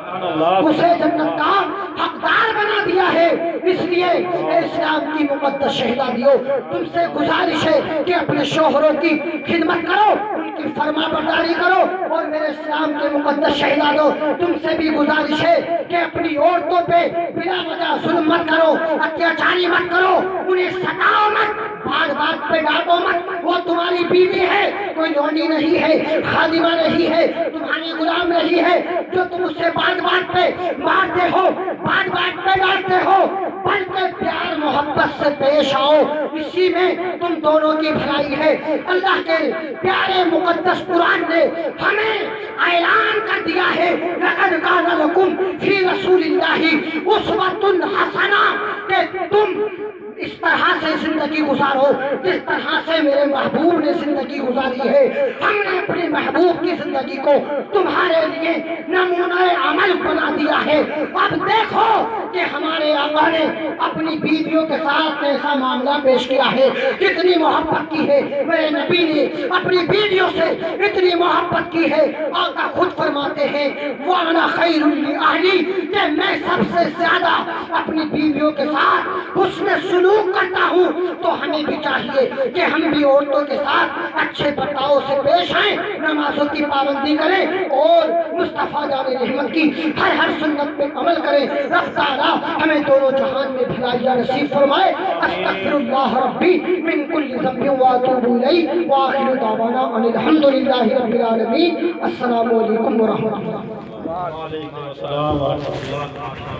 اسے جنت کا حقدار بنا دیا ہے۔ اس لیے اے اسلام کی مقدس شہزادیوں، تم سے گزارش ہے کہ اپنے شوہروں کی خدمت کرو، ان کی فرما برداری کرو، اور میرے اسلام کے مقدس شہزادوں، تم سے بھی گزارش ہے کہ اپنی عورتوں پہ بلا وجہ ظلم مت کرو، اتیاچاری مت کرو، انہیں ستاؤ مت، بات بات پہ ڈانٹو مت۔ وہ تمہاری بیوی ہے، کوئی لونڈی نہیں ہے، خادمہ نہیں ہے، تمہاری غلام نہیں ہے جو تم اس سے بات بات پہ مارتے ہو، بات بات پہ ڈانٹتے ہو، بلکہ پیار محبت سے پیش آؤ، اسی میں تم دونوں کی بھلائی ہے۔ اللہ کے پیارے مقدس قرآن نے ہمیں اعلان کر دیا ہے، لَقَدْ كَانَ لَكُمْ فِي رَسُولِ اللَّهِ أُسْوَةٌ حَسَنَةٌ، کہ تم اس طرح سے زندگی گزارو جس طرح سے میرے محبوب نے زندگی گزاری ہے۔ ہم نے اپنے محبوب کی زندگی کو تمہارے لیے نمونہ عمل بنا دیا ہے۔ اب دیکھو کہ ہمارے آقا نے اپنی بیویوں کے ساتھ کیسا معاملہ پیش کیا ہے، کتنی محبت کی ہے۔ میرے نبی نے اپنی بیویوں سے اتنی محبت کی ہے، آقا خود فرماتے ہیں وَأَنَا خَيْرٌ لِأَهْلِي، کہ میں سب سے زیادہ اپنی بیویوں کے ساتھ حسن سلوک کرتا ہوں۔ تو ہمیں بھی چاہیے کہ ہم بھی عورتوں کے ساتھ اچھے برتاؤ سے پیش آئیں، نمازوں کی پابندی کریں، اور مصطفیٰ جان رحمت کی ہر سنت پہ عمل کریں۔ رب تعالیٰ ہمیں دونوں جہان میں بھلائیاں نصیب فرمائے۔ استغفر اللہ ربی من کل ذنب واتوب الیہ، وآخر دعوانا ان الحمد للہ رب العالمین۔ السلام علیکم ورحمۃ اللہ۔ وعلیکم السلام ورحمۃ اللہ۔